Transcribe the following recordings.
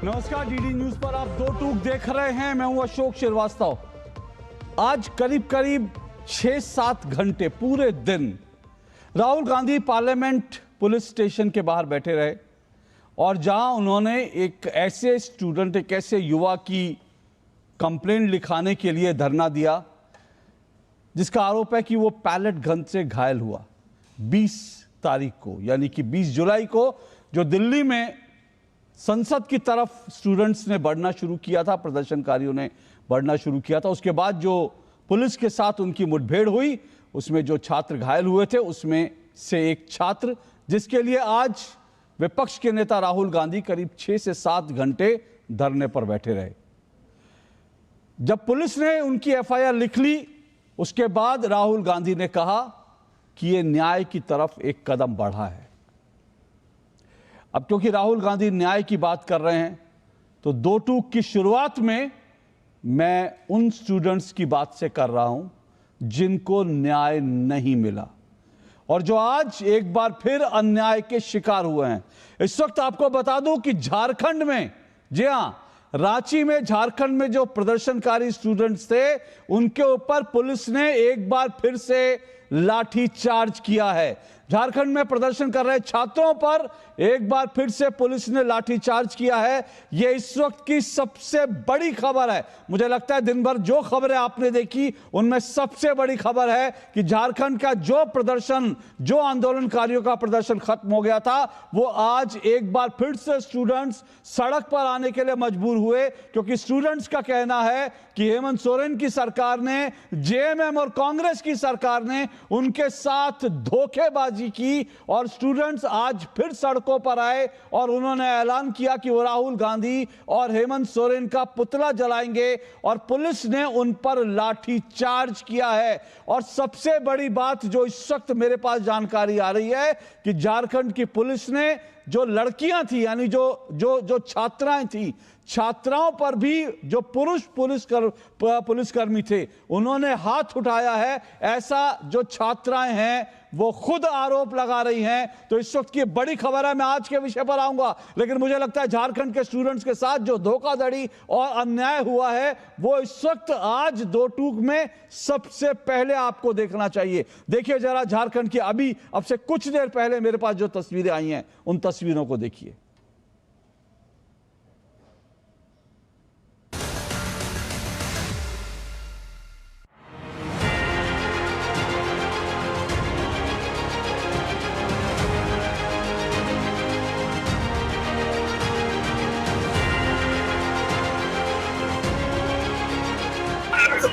नमस्कार, DD news पर आप दो टूक देख रहे हैं। मैं हूं अशोक श्रीवास्तव। आज करीब 6-7 घंटे पूरे दिन Rahul Gandhi parliament police station के बाहर बैठे रहे और जहां उन्होंने एक ऐसे स्टूडेंट, एक ऐसे युवा की कंप्लेंट लिखाने के लिए धरना दिया जिसका आरोप है कि वो पैलेट गन से घायल हुआ 20 तारीख को, यानी कि 20 जुलाई को, जो दिल्ली में संसद की तरफ स्टूडेंट्स ने बढ़ना शुरू किया था, प्रदर्शनकारियों ने बढ़ना शुरू किया था। उसके बाद जो पुलिस के साथ उनकी मुठभेड़ हुई, उसमें जो छात्र घायल हुए थे उसमें से एक छात्र, जिसके लिए आज विपक्ष के नेता राहुल गांधी करीब 6 से 7 घंटे धरने पर बैठे रहे। जब पुलिस ने उनकी एफआईआर लिख ली, उसके बाद राहुल गांधी ने कहा कि यह न्याय की तरफ एक कदम बढ़ा है। अब क्योंकि राहुल गांधी न्याय की बात कर रहे हैं तो दो टूक की शुरुआत में मैं उन स्टूडेंट्स की बात से कर रहा हूं जिनको न्याय नहीं मिला और जो आज एक बार फिर अन्याय के शिकार हुए हैं। इस वक्त आपको बता दूं कि झारखंड में, जी हां, रांची में, झारखंड में जो प्रदर्शनकारी स्टूडेंट्स थे उनके ऊपर पुलिस ने एक बार फिर से लाठी चार्ज किया है। झारखंड में प्रदर्शन कर रहे छात्रों पर एक बार फिर से पुलिस ने लाठी चार्ज किया है। यह इस वक्त की सबसे बड़ी खबर है। मुझे लगता है दिन भर जो खबरें आपने देखी उनमें सबसे बड़ी खबर है कि झारखंड का जो प्रदर्शन, जो आंदोलनकारियों का प्रदर्शन खत्म हो गया था, वो आज एक बार फिर से स्टूडेंट्स सड़क पर आने के लिए मजबूर हुए, क्योंकि स्टूडेंट्स का कहना है कि हेमंत सोरेन की सरकार ने, जेएमएम और कांग्रेस की सरकार ने उनके साथ धोखेबाजी की और स्टूडेंट्स आज फिर सड़कों पर आए और उन्होंने ऐलान किया कि वो राहुल गांधी और हेमंत सोरेन का पुतला जलाएंगे और पुलिस ने उन पर लाठी चार्ज किया है। और सबसे बड़ी बात जो इस वक्त मेरे पास जानकारी आ रही है कि झारखंड की पुलिस ने जो लड़कियां थी, यानी जो छात्राएं थी, छात्राओं पर भी जो पुरुष पुलिसकर्मी थे उन्होंने हाथ उठाया है। ऐसा जो छात्राएं हैं वो खुद आरोप लगा रही हैं। तो इस वक्त की बड़ी खबर है। मैं आज के विषय पर आऊंगा, लेकिन मुझे लगता है झारखंड के स्टूडेंट्स के साथ जो धोखाधड़ी और अन्याय हुआ है वो इस वक्त आज दो टूक में सबसे पहले आपको देखना चाहिए। देखिए जरा झारखंड की अब से कुछ देर पहले मेरे पास जो तस्वीरें आई हैं उन तस्वीरों को देखिए।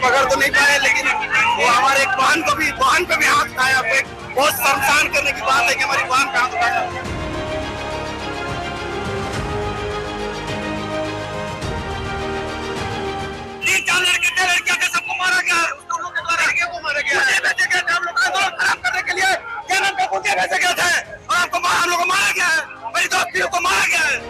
पकड़ तो नहीं पाए, लेकिन वो हमारे एक बहन पे भी हाथ उठाया। बहुत शर्मसार करने की बात है कि हमारी बहन पे हाथ उठाया। लड़कियां थे, सबको मारा गया है। उन लोगों के द्वारा लड़कियों को मारा गया है। भेजे गए थे हम लोग आंदोलन खराब करने के लिए, क्या नाम का भेजे गए थे और हम लोग को मारा गया है। मेरी दोस्तियों को मारा गया है।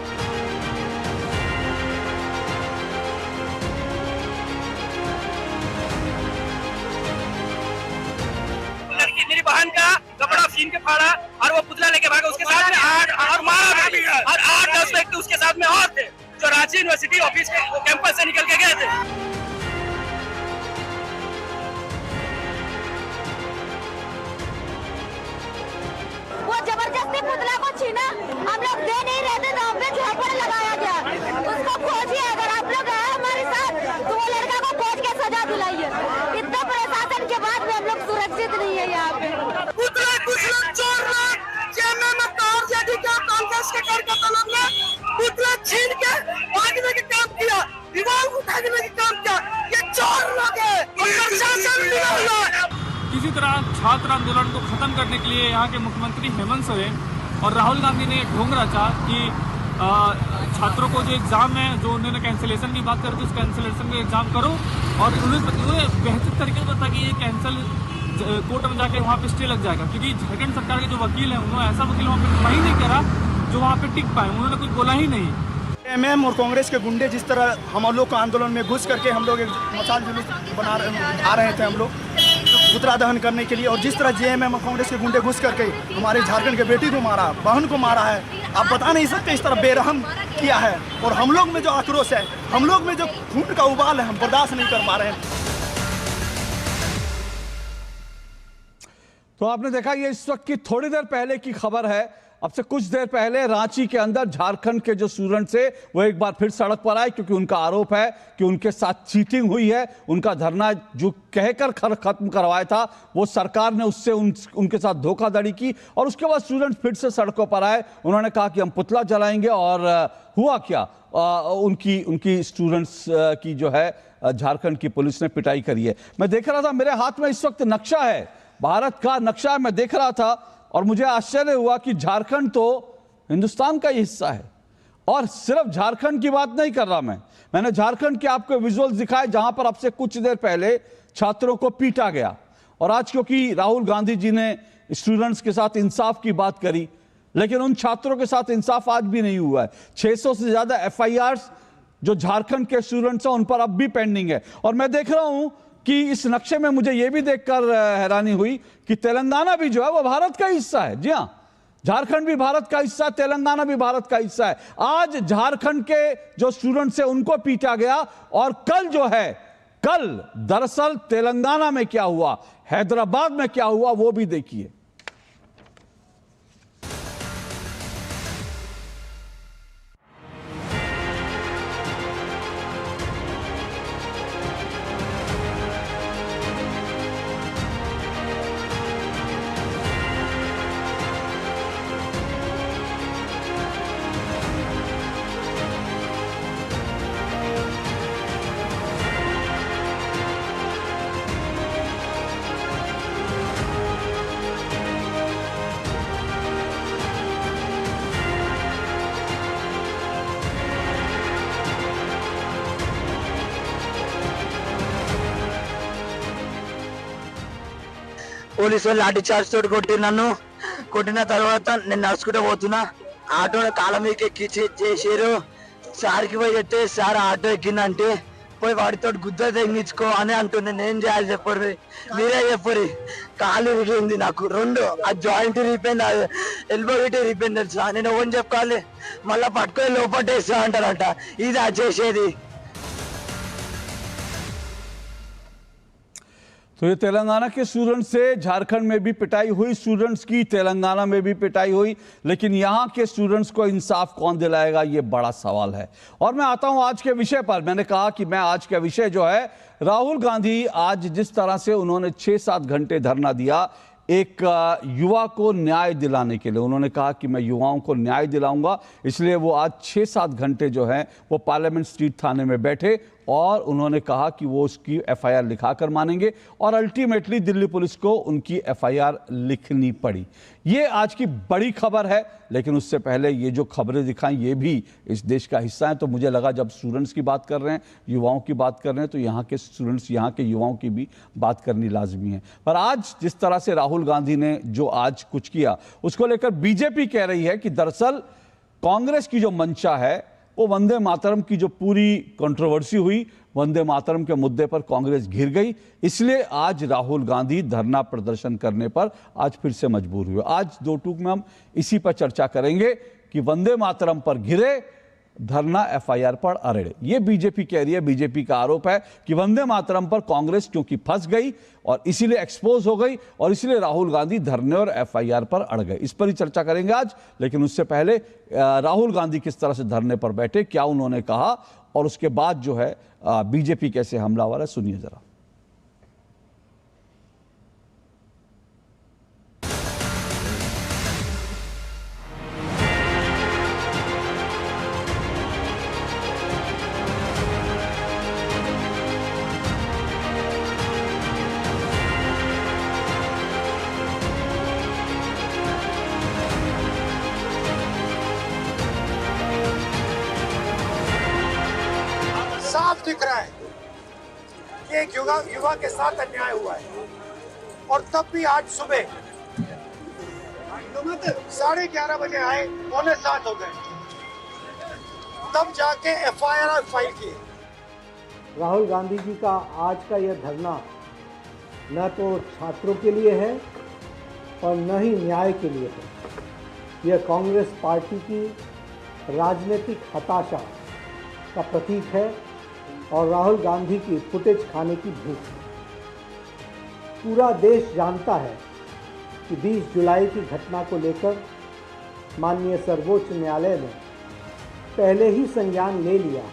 मेरी बहन का कपड़ा छीन के फाड़ा और वो पुतला लेके भागा। उसके साथ में 8-10 व्यक्ति उसके साथ में और थे जो रांची यूनिवर्सिटी ऑफिस के कैंपस से निकल के गए थे। वो जबरदस्ती पुतला को छीना, हम लोग दे नहीं रहे थे तो हम पे झापड़ लगाया गया। उसको खोजिए, अगर आप लोग हैं हमारे साथ तो वो लड़का को खोज के सजा दिलाइए। इतना प्रशासन के बाद में हम लोग सुरक्षित नहीं है यहाँ पे। पुतला कुछ लोग चोर लोग, जेएमएम और जेडीयू कांग्रेस के कार्यकर्ताओं ने पुतला छीन के भागने का काम किया, रिवॉल्वर उठाने का काम किया। ये चोर लोग हैं और प्रशासन मिला हुआ है। किसी तरह छात्र आंदोलन को खत्म करने के लिए यहाँ के मुख्यमंत्री हेमंत सोरेन और राहुल गांधी ने एक ढोंग रचा कि छात्रों को जो एग्जाम है, जो उन्होंने कैंसिलेशन की बात कर दी, उस कैंसिलेशन का एग्जाम करो और उन्हें बेहतर तरीके से बता कि ये कैंसिल कोर्ट में जाके वहाँ पे स्टे लग जाएगा, क्योंकि झारखंड सरकार के जो वकील हैं उन्होंने ऐसा वकील वहाँ पे वही नहीं करा जो वहाँ पे टिक पाए। उन्होंने कुछ बोला ही नहीं। एमएम और कांग्रेस के गुंडे जिस तरह हम लोग को आंदोलन में घुस करके हम लोग एक मसाल जुलूस आ रहे थे हम लोग, पुतला दहन करने के लिए। और जिस तरह जेएमएम कांग्रेस के गुंडे घुस करके हमारे झारखंड के बेटी को मारा, बहन को मारा है, आप बता नहीं सकते इस तरह बेरहम किया है। और हम लोग में जो आक्रोश है, हम लोग में जो खून का उबाल है, हम बर्दाश्त नहीं कर पा रहे हैं। तो आपने देखा ये इस वक्त की थोड़ी देर पहले की खबर है। अब से कुछ देर पहले रांची के अंदर झारखंड के जो स्टूडेंट्स थे वो एक बार फिर सड़क पर आए, क्योंकि उनका आरोप है कि उनके साथ चीटिंग हुई है। उनका धरना जो कहकर खत्म करवाया था वो सरकार ने उससे उनके साथ धोखाधड़ी की, और उसके बाद स्टूडेंट्स फिर से सड़कों पर आए। उन्होंने कहा कि हम पुतला जलाएंगे। और हुआ क्या, उनकी स्टूडेंट्स की जो है झारखंड की पुलिस ने पिटाई करी है। मैं देख रहा था, मेरे हाथ में इस वक्त नक्शा है, भारत का नक्शा मैं देख रहा था, और मुझे आश्चर्य हुआ कि झारखंड तो हिंदुस्तान का ही हिस्सा है। और सिर्फ झारखंड की बात नहीं कर रहा मैंने झारखंड के आपको विजुअल्स दिखाए जहां पर अब से कुछ देर पहले छात्रों को पीटा गया। और आज क्योंकि राहुल गांधी जी ने स्टूडेंट्स के साथ इंसाफ की बात करी, लेकिन उन छात्रों के साथ इंसाफ आज भी नहीं हुआ है। 600 से ज्यादा FIRs जो झारखंड के स्टूडेंट्स हैं उन पर अब भी पेंडिंग है। और मैं देख रहा हूं कि इस नक्शे में मुझे यह भी देखकर हैरानी हुई कि तेलंगाना भी जो है वो भारत का हिस्सा है। जी हां, झारखंड भी भारत का हिस्सा है, तेलंगाना भी भारत का हिस्सा है। आज झारखंड के जो स्टूडेंट्स हैं उनको पीटा गया। और कल दरअसल तेलंगाना में क्या हुआ, हैदराबाद में क्या हुआ, वो भी देखिए। పోలీసు వాళ్ళు లాఠీ చార్జ్ తోటి కొట్టిన తర్వాత నేను నడుచుకుంటూ పోతున్నా, ఆటో కాళ్ళ మీదకి ఎక్కి చేసారు. సార్కి పోయి చెప్తే సార్ ఆటో ఎక్కిందంటే పోయి వాడితో గుద్ద తెంగించుకో అని అంటుంది. నేను చేయాలి చెప్పరు, మీరే చెప్పరు. కాలు విరిగింది నాకు రెండు, ఆ జాయింట్ విరిగిపోయింది, ఎల్బో గిట్ విరిగిపోయింది తెలుసా. నేను ఎవరిని చెప్పుకోవాలి, మళ్ళీ పట్టుకొని లోపట్టేస్తా అంటారంట. ఇది ఆ చేసేది. तो ये तेलंगाना के स्टूडेंट्स से झारखंड में भी पिटाई हुई, स्टूडेंट्स की तेलंगाना में भी पिटाई हुई, लेकिन यहाँ के स्टूडेंट्स को इंसाफ कौन दिलाएगा, ये बड़ा सवाल है। और मैं आता हूँ आज के विषय पर। मैंने कहा कि मैं आज का विषय जो है, राहुल गांधी आज जिस तरह से उन्होंने 6-7 घंटे धरना दिया एक युवा को न्याय दिलाने के लिए, उन्होंने कहा कि मैं युवाओं को न्याय दिलाऊंगा, इसलिए वो आज 6-7 घंटे जो है वो पार्लियामेंट स्ट्रीट थाने में बैठे और उन्होंने कहा कि वो उसकी FIR लिखाकर मानेंगे। और अल्टीमेटली दिल्ली पुलिस को उनकी FIR लिखनी पड़ी। ये आज की बड़ी खबर है, लेकिन उससे पहले ये जो खबरें दिखाएं ये भी इस देश का हिस्सा है। तो मुझे लगा जब स्टूडेंट्स की बात कर रहे हैं, युवाओं की बात कर रहे हैं, तो यहाँ के स्टूडेंट्स, यहाँ के युवाओं की भी बात करनी लाजमी है। पर आज जिस तरह से राहुल गांधी ने जो आज कुछ किया, उसको लेकर बीजेपी कह रही है कि दरअसल कांग्रेस की जो मंशा है वो वंदे मातरम की जो पूरी कंट्रोवर्सी हुई, वंदे मातरम के मुद्दे पर कांग्रेस घिर गई, इसलिए आज राहुल गांधी धरना प्रदर्शन करने पर आज फिर से मजबूर हुए। आज दो टूक में हम इसी पर चर्चा करेंगे कि वंदे मातरम पर घिरे, धरना FIR पर अड़े। ये बीजेपी कह रही है, बीजेपी का आरोप है कि वंदे मातरम पर कांग्रेस क्योंकि फंस गई और इसीलिए एक्सपोज हो गई और इसीलिए राहुल गांधी धरने और FIR पर अड़ गए। इस पर ही चर्चा करेंगे आज। लेकिन उससे पहले राहुल गांधी किस तरह से धरने पर बैठे, क्या उन्होंने कहा और उसके बाद जो है बीजेपी कैसे हमलावर है, सुनिए जरा। साफ दिख रहा है कि एक युवा के साथ अन्याय हुआ है। और तब भी आज सुबह 11:30 बजे आए, 6:45 हो गए, तब जाके FIR फाइल की। राहुल गांधी जी का आज का यह धरना न तो छात्रों के लिए है और न ही न्याय के लिए है। यह कांग्रेस पार्टी की राजनीतिक हताशा का प्रतीक है और राहुल गांधी की फुटेज खाने की भूख है। पूरा देश जानता है कि 20 जुलाई की घटना को लेकर माननीय सर्वोच्च न्यायालय ने पहले ही संज्ञान ले लिया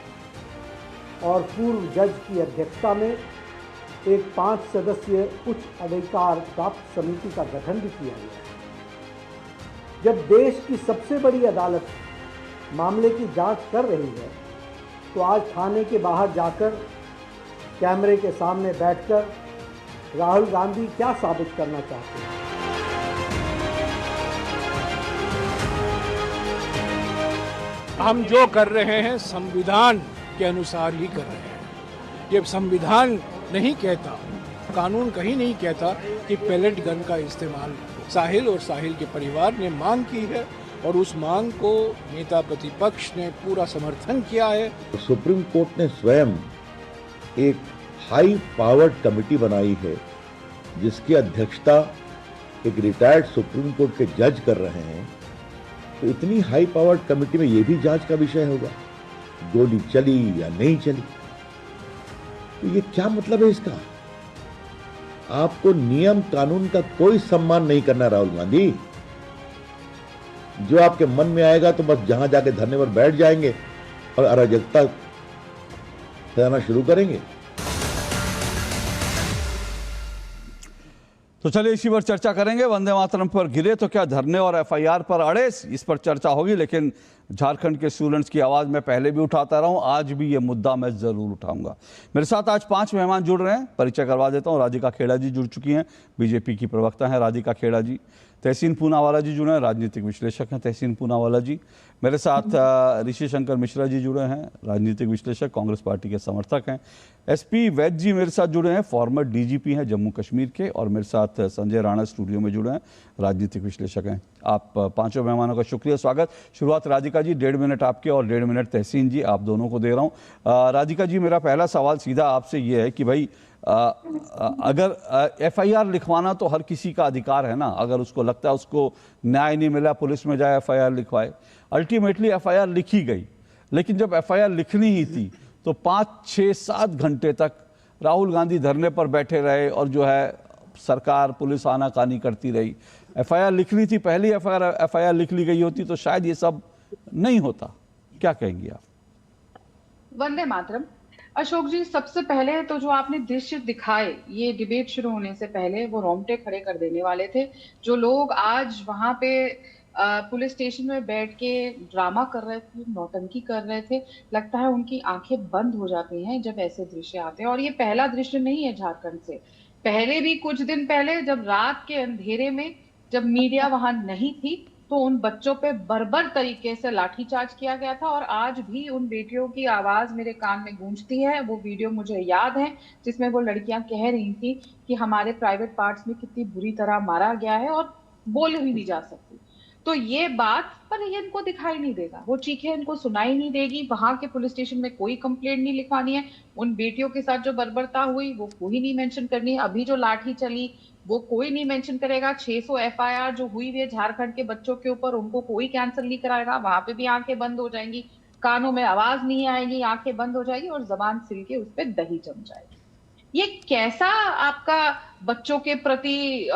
और पूर्व जज की अध्यक्षता में एक 5 सदस्यीय उच्च अधिकार प्राप्त समिति का गठन भी किया गया। जब देश की सबसे बड़ी अदालत मामले की जांच कर रही है तो आज थाने के बाहर जाकर कैमरे के सामने बैठकर राहुल गांधी क्या साबित करना चाहते हैं? हम जो कर रहे हैं संविधान के अनुसार ही कर रहे हैं। ये संविधान नहीं कहता, कानून कहीं नहीं कहता कि पेलेट गन का इस्तेमाल साहिल और साहिल के परिवार ने मांग की है और उस मांग को नेता प्रतिपक्ष ने पूरा समर्थन किया है। सुप्रीम कोर्ट ने स्वयं एक हाई पावर्ड कमेटी बनाई है जिसकी अध्यक्षता एक रिटायर्ड सुप्रीम कोर्ट के जज कर रहे हैं। तो इतनी हाई पावर्ड कमेटी में यह भी जांच का विषय होगा गोली चली या नहीं चली। तो ये क्या मतलब है इसका? आपको नियम कानून का कोई सम्मान नहीं करना राहुल गांधी। जो आपके मन में आएगा तो बस जहां जाके धरने पर बैठ जाएंगे और अराजकता फैलाना शुरू करेंगे। तो चलिए इसी पर चर्चा करेंगे। वंदे मातरम पर गिरे तो क्या धरने और एफआईआर पर अड़े, इस पर चर्चा होगी। लेकिन झारखंड के स्टूडेंट्स की आवाज़ मैं पहले भी उठाता रहा हूं, आज भी ये मुद्दा मैं ज़रूर उठाऊंगा। मेरे साथ आज 5 मेहमान जुड़ रहे हैं, परिचय करवा देता हूं। राधिका खेड़ा जी जुड़ चुकी हैं, बीजेपी की प्रवक्ता हैं राधिका खेड़ा जी। तहसीन पूनावाला जी जुड़े हैं, राजनीतिक विश्लेषक हैं तहसीन पूनावाला जी। मेरे साथ ऋषि शंकर मिश्रा जी जुड़े हैं, राजनीतिक विश्लेषक, कांग्रेस पार्टी के समर्थक हैं। एसपी वैद्य जी मेरे साथ जुड़े हैं, फॉर्मर डीजीपी हैं जम्मू कश्मीर के। और मेरे साथ संजय राणा स्टूडियो में जुड़े हैं, राजनीतिक विश्लेषक हैं। आप पांचों मेहमानों का शुक्रिया, स्वागत। शुरुआत राधिका जी, 1.5 मिनट आपके और 1.5 मिनट तहसीन जी, आप दोनों को दे रहा हूँ। राधिका जी, मेरा पहला सवाल सीधा आपसे ये है कि भाई अगर एफआईआर लिखवाना तो हर किसी का अधिकार है ना। अगर उसको लगता है उसको न्याय नहीं मिला, पुलिस में जाए एफआईआर लिखवाए। अल्टीमेटली एफआईआर लिखी गई, लेकिन जब एफआईआर लिखनी ही थी तो 5, 6, 7 घंटे तक राहुल गांधी धरने पर बैठे रहे और जो है सरकार पुलिस आनाकानी करती रही। एफआईआर लिखनी थी, पहली एफआईआर लिख ली गई होती तो शायद ये सब नहीं होता। क्या कहेंगी आप? वंदे मातरम। अशोक जी, सबसे पहले तो जो आपने दृश्य दिखाए ये डिबेट शुरू होने से पहले, वो रोंगटे खड़े कर देने वाले थे। जो लोग आज वहां पे पुलिस स्टेशन में बैठ के ड्रामा कर रहे थे, नौटंकी कर रहे थे, लगता है उनकी आंखें बंद हो जाती हैं जब ऐसे दृश्य आते हैं। और ये पहला दृश्य नहीं है झारखंड से, पहले भी कुछ दिन पहले जब रात के अंधेरे में जब मीडिया वहां नहीं थी तो उन बच्चों पे बर्बर तरीके से लाठीचार्ज किया गया था। और आज भी उन बेटियों की आवाज मेरे कान में गूंजती है। वो वीडियो मुझे याद है जिसमें वो लड़कियां कह रही थी कि हमारे प्राइवेट पार्ट्स में कितनी बुरी तरह मारा गया है और बोल भी नहीं जा सकती। तो ये बात पर ये इनको दिखाई नहीं देगा, वो चीखें इनको सुनाई नहीं देगी। वहां के पुलिस स्टेशन में कोई कंप्लेंट नहीं लिखवानी है। उन बेटियों के साथ जो बर्बरता हुई वो कोई नहीं मेंशन करनी है। अभी जो लाठी चली वो कोई नहीं मेंशन करेगा। 600 एफआईआर जो हुई है झारखंड के बच्चों के ऊपर, उनको कोई कैंसिल नहीं कराएगा। वहां पे भी आंखें बंद हो जाएंगी, कानों में आवाज नहीं आएगी, आंखें बंद हो जाएगी और जबान सिल के उस पर दही जम जाएगी। ये कैसा आपका बच्चों के प्रति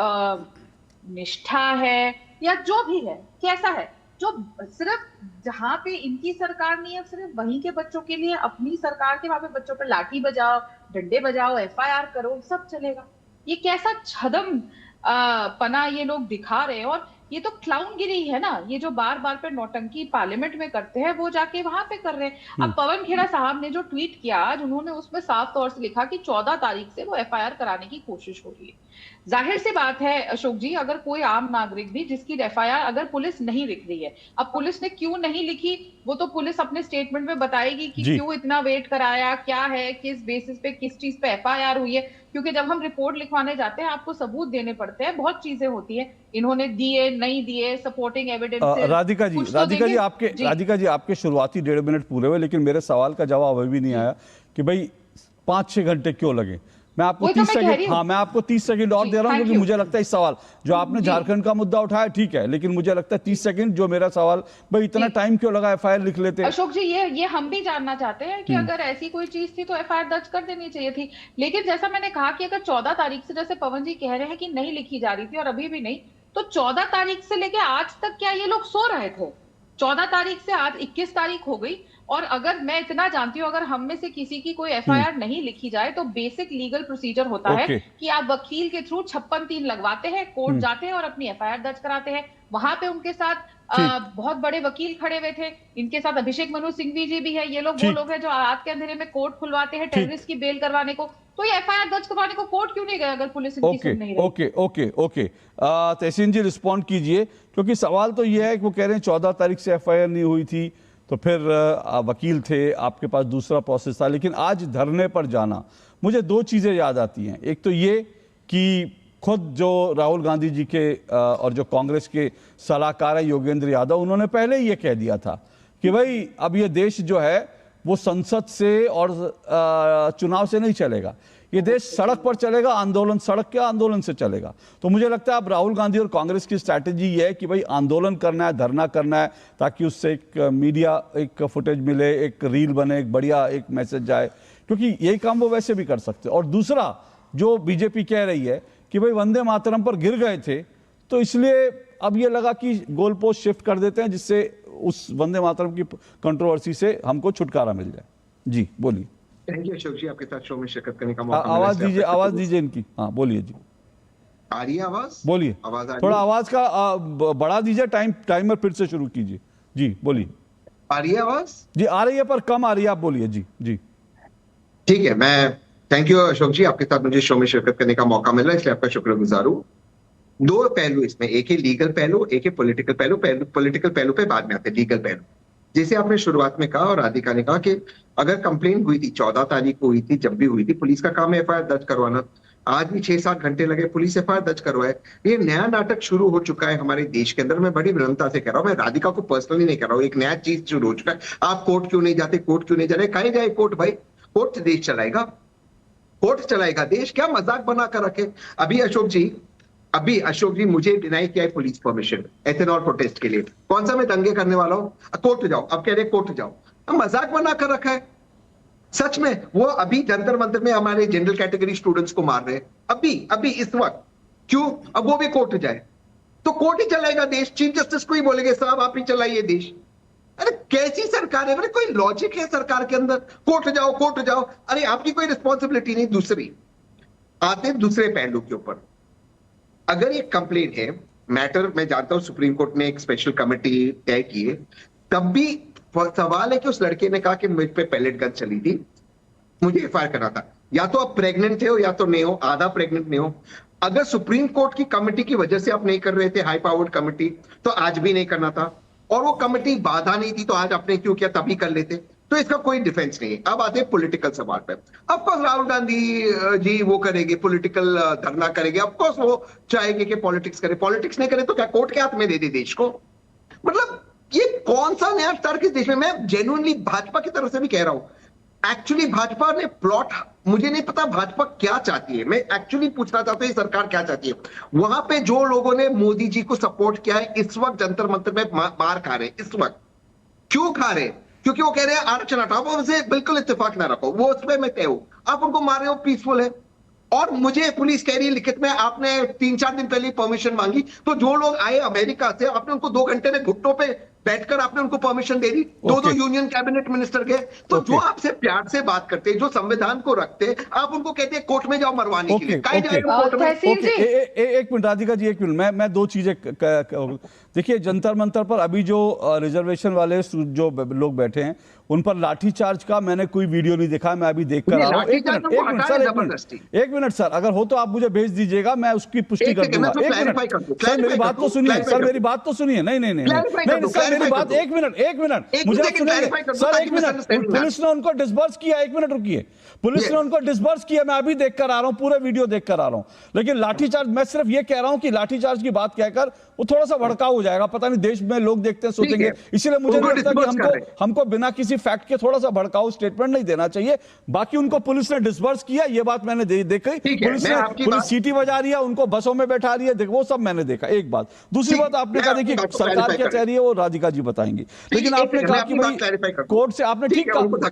निष्ठा है या जो भी है, कैसा है? जो सिर्फ जहां पे इनकी सरकार नहीं है, सिर्फ वहीं के बच्चों के लिए अपनी सरकार के वहां पे बच्चों पे लाठी बजाओ, डंडे बजाओ, एफआईआर करो, सब चलेगा। ये कैसा छदम पना ये लोग दिखा रहे हैं। और ये तो क्लाउनगिरी है ना, ये जो बार बार पे नौटंकी पार्लियामेंट में करते हैं वो जाके वहां पे कर रहे हैं। अब पवन खेड़ा साहब ने जो ट्वीट किया आज, उन्होंने उसमें साफ तौर से लिखा कि 14 तारीख से वो एफआईआर कराने की कोशिश हो रही है। जाहिर सी बात है अशोक जी, अगर कोई आम नागरिक भी जिसकी एफआईआर अगर पुलिस नहीं लिख रही है, अब पुलिस ने क्यों नहीं लिखी वो तो पुलिस अपने स्टेटमेंट में बताएगी कि क्यों इतना वेट कराया, क्या है, किस बेसिस पे, किस चीज पे एफआईआर हुई है। क्योंकि जब हम रिपोर्ट लिखवाने जाते हैं आपको सबूत देने पड़ते हैं, बहुत चीजें होती है, इन्होंने दिए नहीं दिए, सपोर्टिंग एविडेंस। राधिका जी आपके शुरुआती 1.5 मिनट पूरे हुए, लेकिन मेरे सवाल का जवाब अभी भी नहीं आया कि भाई 5-6 घंटे क्यों लगे। मैं आपको वही तो 30 मैं कह रही सेकंड, हूँ। हाँ मैं आपको 30 सेकंड और जी, दे रहा हूँ, thank क्योंकि you। मुझे लगता है इस सवाल जो आपने जी। झारखंड का मुद्दा उठाया ठीक है, लेकिन मुझे लगता है 30 सेकंड जो मेरा सवाल, भाई इतना जी। टाइम क्यों लगा, एफआईआर लिख लेते। अशोक जी, ये हम भी जानना चाहते हैं कि अगर ऐसी कोई चीज थी तो एफआईआर दर्ज कर देनी चाहिए थी। लेकिन जैसा मैंने कहा कि अगर 14 तारीख से, जैसे पवन जी कह रहे हैं कि नहीं लिखी जा रही थी और अभी भी नहीं, तो 14 तारीख से लेके आज तक क्या ये लोग सो रहे थे? 14 तारीख से आज 21 तारीख हो गई, और अगर मैं इतना जानती हूँ, अगर हम में से किसी की कोई एफआईआर नहीं लिखी जाए तो बेसिक लीगल प्रोसीजर होता है कि आप वकील के थ्रू 56(3) लगवाते हैं, कोर्ट जाते हैं और अपनी एफआईआर दर्ज कराते हैं। वहां पे उनके साथ बहुत बड़े वकील खड़े हुए थे, इनके साथ अभिषेक मनु सिंघवी जी भी है। ये लोग वो लोग हैं जो रात के अंधेरे में कोर्ट खुलवाते हैं टेररिस्ट की बेल करवाने को। तो ये एफआईआर दर्ज करवाने को कोर्ट क्यों नहीं गए अगर पुलिस इनकी सुन नहीं रही? ओके तहसीन जी रिस्पॉन्ड कीजिए, क्योंकि सवाल तो ये है कि वो कह रहे हैं 14 तारीख से एफआईआर नहीं हुई थी, तो फिर वकील थे, आपके पास दूसरा प्रोसेस था, लेकिन आज धरने पर जाना, मुझे दो चीज़ें याद आती हैं। एक तो ये कि खुद जो राहुल गांधी जी के और जो कांग्रेस के सलाहकार है योगेंद्र यादव, उन्होंने पहले ही ये कह दिया था कि भाई अब ये देश जो है वो संसद से और चुनाव से नहीं चलेगा, ये देश सड़क पर चलेगा, आंदोलन, सड़क के आंदोलन से चलेगा। तो मुझे लगता है अब राहुल गांधी और कांग्रेस की स्ट्रैटेजी ये है कि भाई आंदोलन करना है, धरना करना है, ताकि उससे एक मीडिया एक फुटेज मिले, एक रील बने, एक बढ़िया एक मैसेज जाए, क्योंकि यही काम वो वैसे भी कर सकते। और दूसरा जो बीजेपी कह रही है कि भाई वंदे मातरम पर गिर गए थे, तो इसलिए अब ये लगा कि गोल पोस्ट शिफ्ट कर देते हैं जिससे उस वंदे मातरम की कंट्रोवर्सी से हमको छुटकारा मिल जाए। जी बोलिए। थैंक यू अशोक जी, आपके साथ शो में शिरकत करने का मौका मिला। आवाज दीजिए इनकी। हाँ बोलिए जी। आ रही है आवाज? बोलिए, थोड़ा आवाज का बढ़ा दीजिए, टाइमर फिर से शुरू कीजिए। जी बोलिए। आ रही है आवाज? जी आ रही है पर कम आ रही है, आप बोलिए। जी जी ठीक है, मैं थैंक यू अशोक जी, आपके साथ मुझे शो में शिरकत करने का मौका मिला, इसलिए आपका शुक्रगुजार हूँ। दो पहलू इसमें, एक है लीगल पहलू, एक है पॉलिटिकल पहलू। पॉलिटिकल पहलू पे बाद में आते हैं, लीगल पहलू। जैसे आपने शुरुआत में कहा और राधिका ने कहा कि अगर कंप्लेंट हुई थी 14 तारीख को हुई थी, जब भी हुई थी, पुलिस का काम है एफआईआर दर्ज करवाना। आज भी 6-7 घंटे लगे, पुलिस एफआईआर दर्ज करवाए। ये नया नाटक शुरू हो चुका है हमारे देश के अंदर। मैं बड़ी विनम्रता से कह रहा हूँ, मैं राधिका को पर्सनली नहीं कह रहा हूँ, एक नया चीज शुरू हो चुका है। आप कोर्ट क्यों नहीं जाते, कोर्ट क्यों नहीं जा रहे? कहीं जाए कोर्ट भाई, कोर्ट देश चलाएगा, कोर्ट चलाएगा देश, क्या मजाक बना कर रखे। अभी अशोक जी मुझे डिनाई किया है पुलिस परमिशन एथेनॉल प्रोटेस्ट के लिए। कौन सा मैं दंगे करने वाला हूं? कोर्ट जाओ, अब कह रहे कोर्ट जाओ। मजाक बना कर रखा है सच में। वो अभी जंतर मंतर में हमारे जनरल कैटेगरी स्टूडेंट्स को मार रहे हैं, अभी इस वक्त। क्यों? अब वो भी कोर्ट जाए तो कोर्ट ही चलाएगा देश। चीफ जस्टिस को ही बोलेंगे साहब आप ही चलाइए देश। अरे कैसी सरकार है? कोई लॉजिक है सरकार के अंदर? कोर्ट जाओ। अरे आपकी कोई रिस्पॉन्सिबिलिटी नहीं। दूसरी आते दूसरे पहलू के ऊपर, अगर ये कंप्लेन है, मैटर मैं जानता हूं सुप्रीम कोर्ट ने एक स्पेशल कमेटी तय की है, तब भी सवाल है कि उस लड़के ने कहा कि मुझ पे पैलेट गन चली थी, मुझे एफआईआर करना था। या तो आप प्रेग्नेंट थे हो या तो नहीं हो, आधा प्रेग्नेंट नहीं हो। अगर सुप्रीम कोर्ट की कमेटी की वजह से आप नहीं कर रहे थे, हाई पावर्ड कमेटी, तो आज भी नहीं करना था। और वो कमेटी बाधा नहीं थी तो आज आपने क्यों किया, तभी कर लेते। तो इसका कोई डिफेंस नहीं है। अब आते हैं पॉलिटिकल सवाल पे। ऑफकोर्स राहुल गांधी जी वो करेंगे, पॉलिटिकल धरना करेंगे, ऑफकोर्स वो चाहेंगे कि पॉलिटिक्स करे। पॉलिटिक्स नहीं करे तो क्या कोर्ट के हाथ में दे दे देश को? मतलब ये कौन सा नया तर्क इस देश में? मैं जेन्युइनली भाजपा की तरफ से भी कह रहा हूं, एक्चुअली भाजपा ने प्लॉट, मुझे नहीं पता भाजपा क्या चाहती है। मैं एक्चुअली पूछना चाहता हूं सरकार क्या चाहती है। वहां पे जो लोगों ने मोदी जी को सपोर्ट किया है, इस वक्त जंतर मंतर में मार खा रहे हैं। इस वक्त क्यों खा रहे हैं? क्योंकि वो कह रहे हैं आरक्षण हटाओ। उनसे बिल्कुल इत्तेफाक ना रखो, वो उसमें मैं तय हूं। आप उनको मार रहे हो, पीसफुल है। और मुझे पुलिस कह रही है लिखित में, आपने 3-4 दिन पहले परमिशन मांगी, तो जो लोग आए अमेरिका से, आपने उनको 2 घंटे में घुटनों पे बैठकर आपने उनको परमिशन दे दी। दो यूनियन कैबिनेट मिनिस्टर गए। तो जो आपसे प्यार से बात करते हैं, जो संविधान को रखते हैं, आप उनको कहते हैं कोर्ट में जाओ मरवाने के लिए। एक मिनट राधिका जी, एक मिनट, मैं 2 चीजें देखिए। जंतर मंतर पर अभी जो रिजर्वेशन वाले जो लोग बैठे हैं, उन पर लाठीचार्ज का मैंने कोई वीडियो नहीं देखा, मैं अभी देख कर आ रहा हूँ। एक मिनट सर, अगर हो तो आप मुझे भेज दीजिएगा, मैं उसकी पुष्टि कर दूंगा। एक मिनट सर, मेरी बात तो सुनिए सर, मेरी बात तो सुनिए। नहीं मेरी बात एक मिनट मुझे आप सुनेंगे सर, एक मिनट। पुलिस ने उनको डिस्बर्स किया, एक मिनट रुकिए, पुलिस ने उनको डिस्बर्स किया, मैं अभी देख कर आ रहा हूं, पूरे वीडियो देख कर आ रहा हूं। लेकिन लाठीचार्ज, मैं सिर्फ ये कह रहा हूं कि लाठीचार्ज की बात कहकर वो थोड़ा सा भड़काऊ हो जाएगा, पता नहीं देश में लोग देखते हैं सोचेंगे, इसलिए मुझे नहीं लगता कि हमको बिना किसी फैक्ट के थोड़ा सा भड़काऊ स्टेटमेंट नहीं देना चाहिए। बाकी उनको पुलिस ने डिस्बर्स किया, ये बात मैंने देखी, पुलिस सीटी बजा रही है, उनको बसों में बैठा रही है, वो सब मैंने देखा। एक बात, दूसरी बात आपने कहा देखिए सरकार क्या कह रही है वो राधिका जी बताएंगी, लेकिन आपने कहा कि भाई कोर्ट से, आपने ठीक कहा,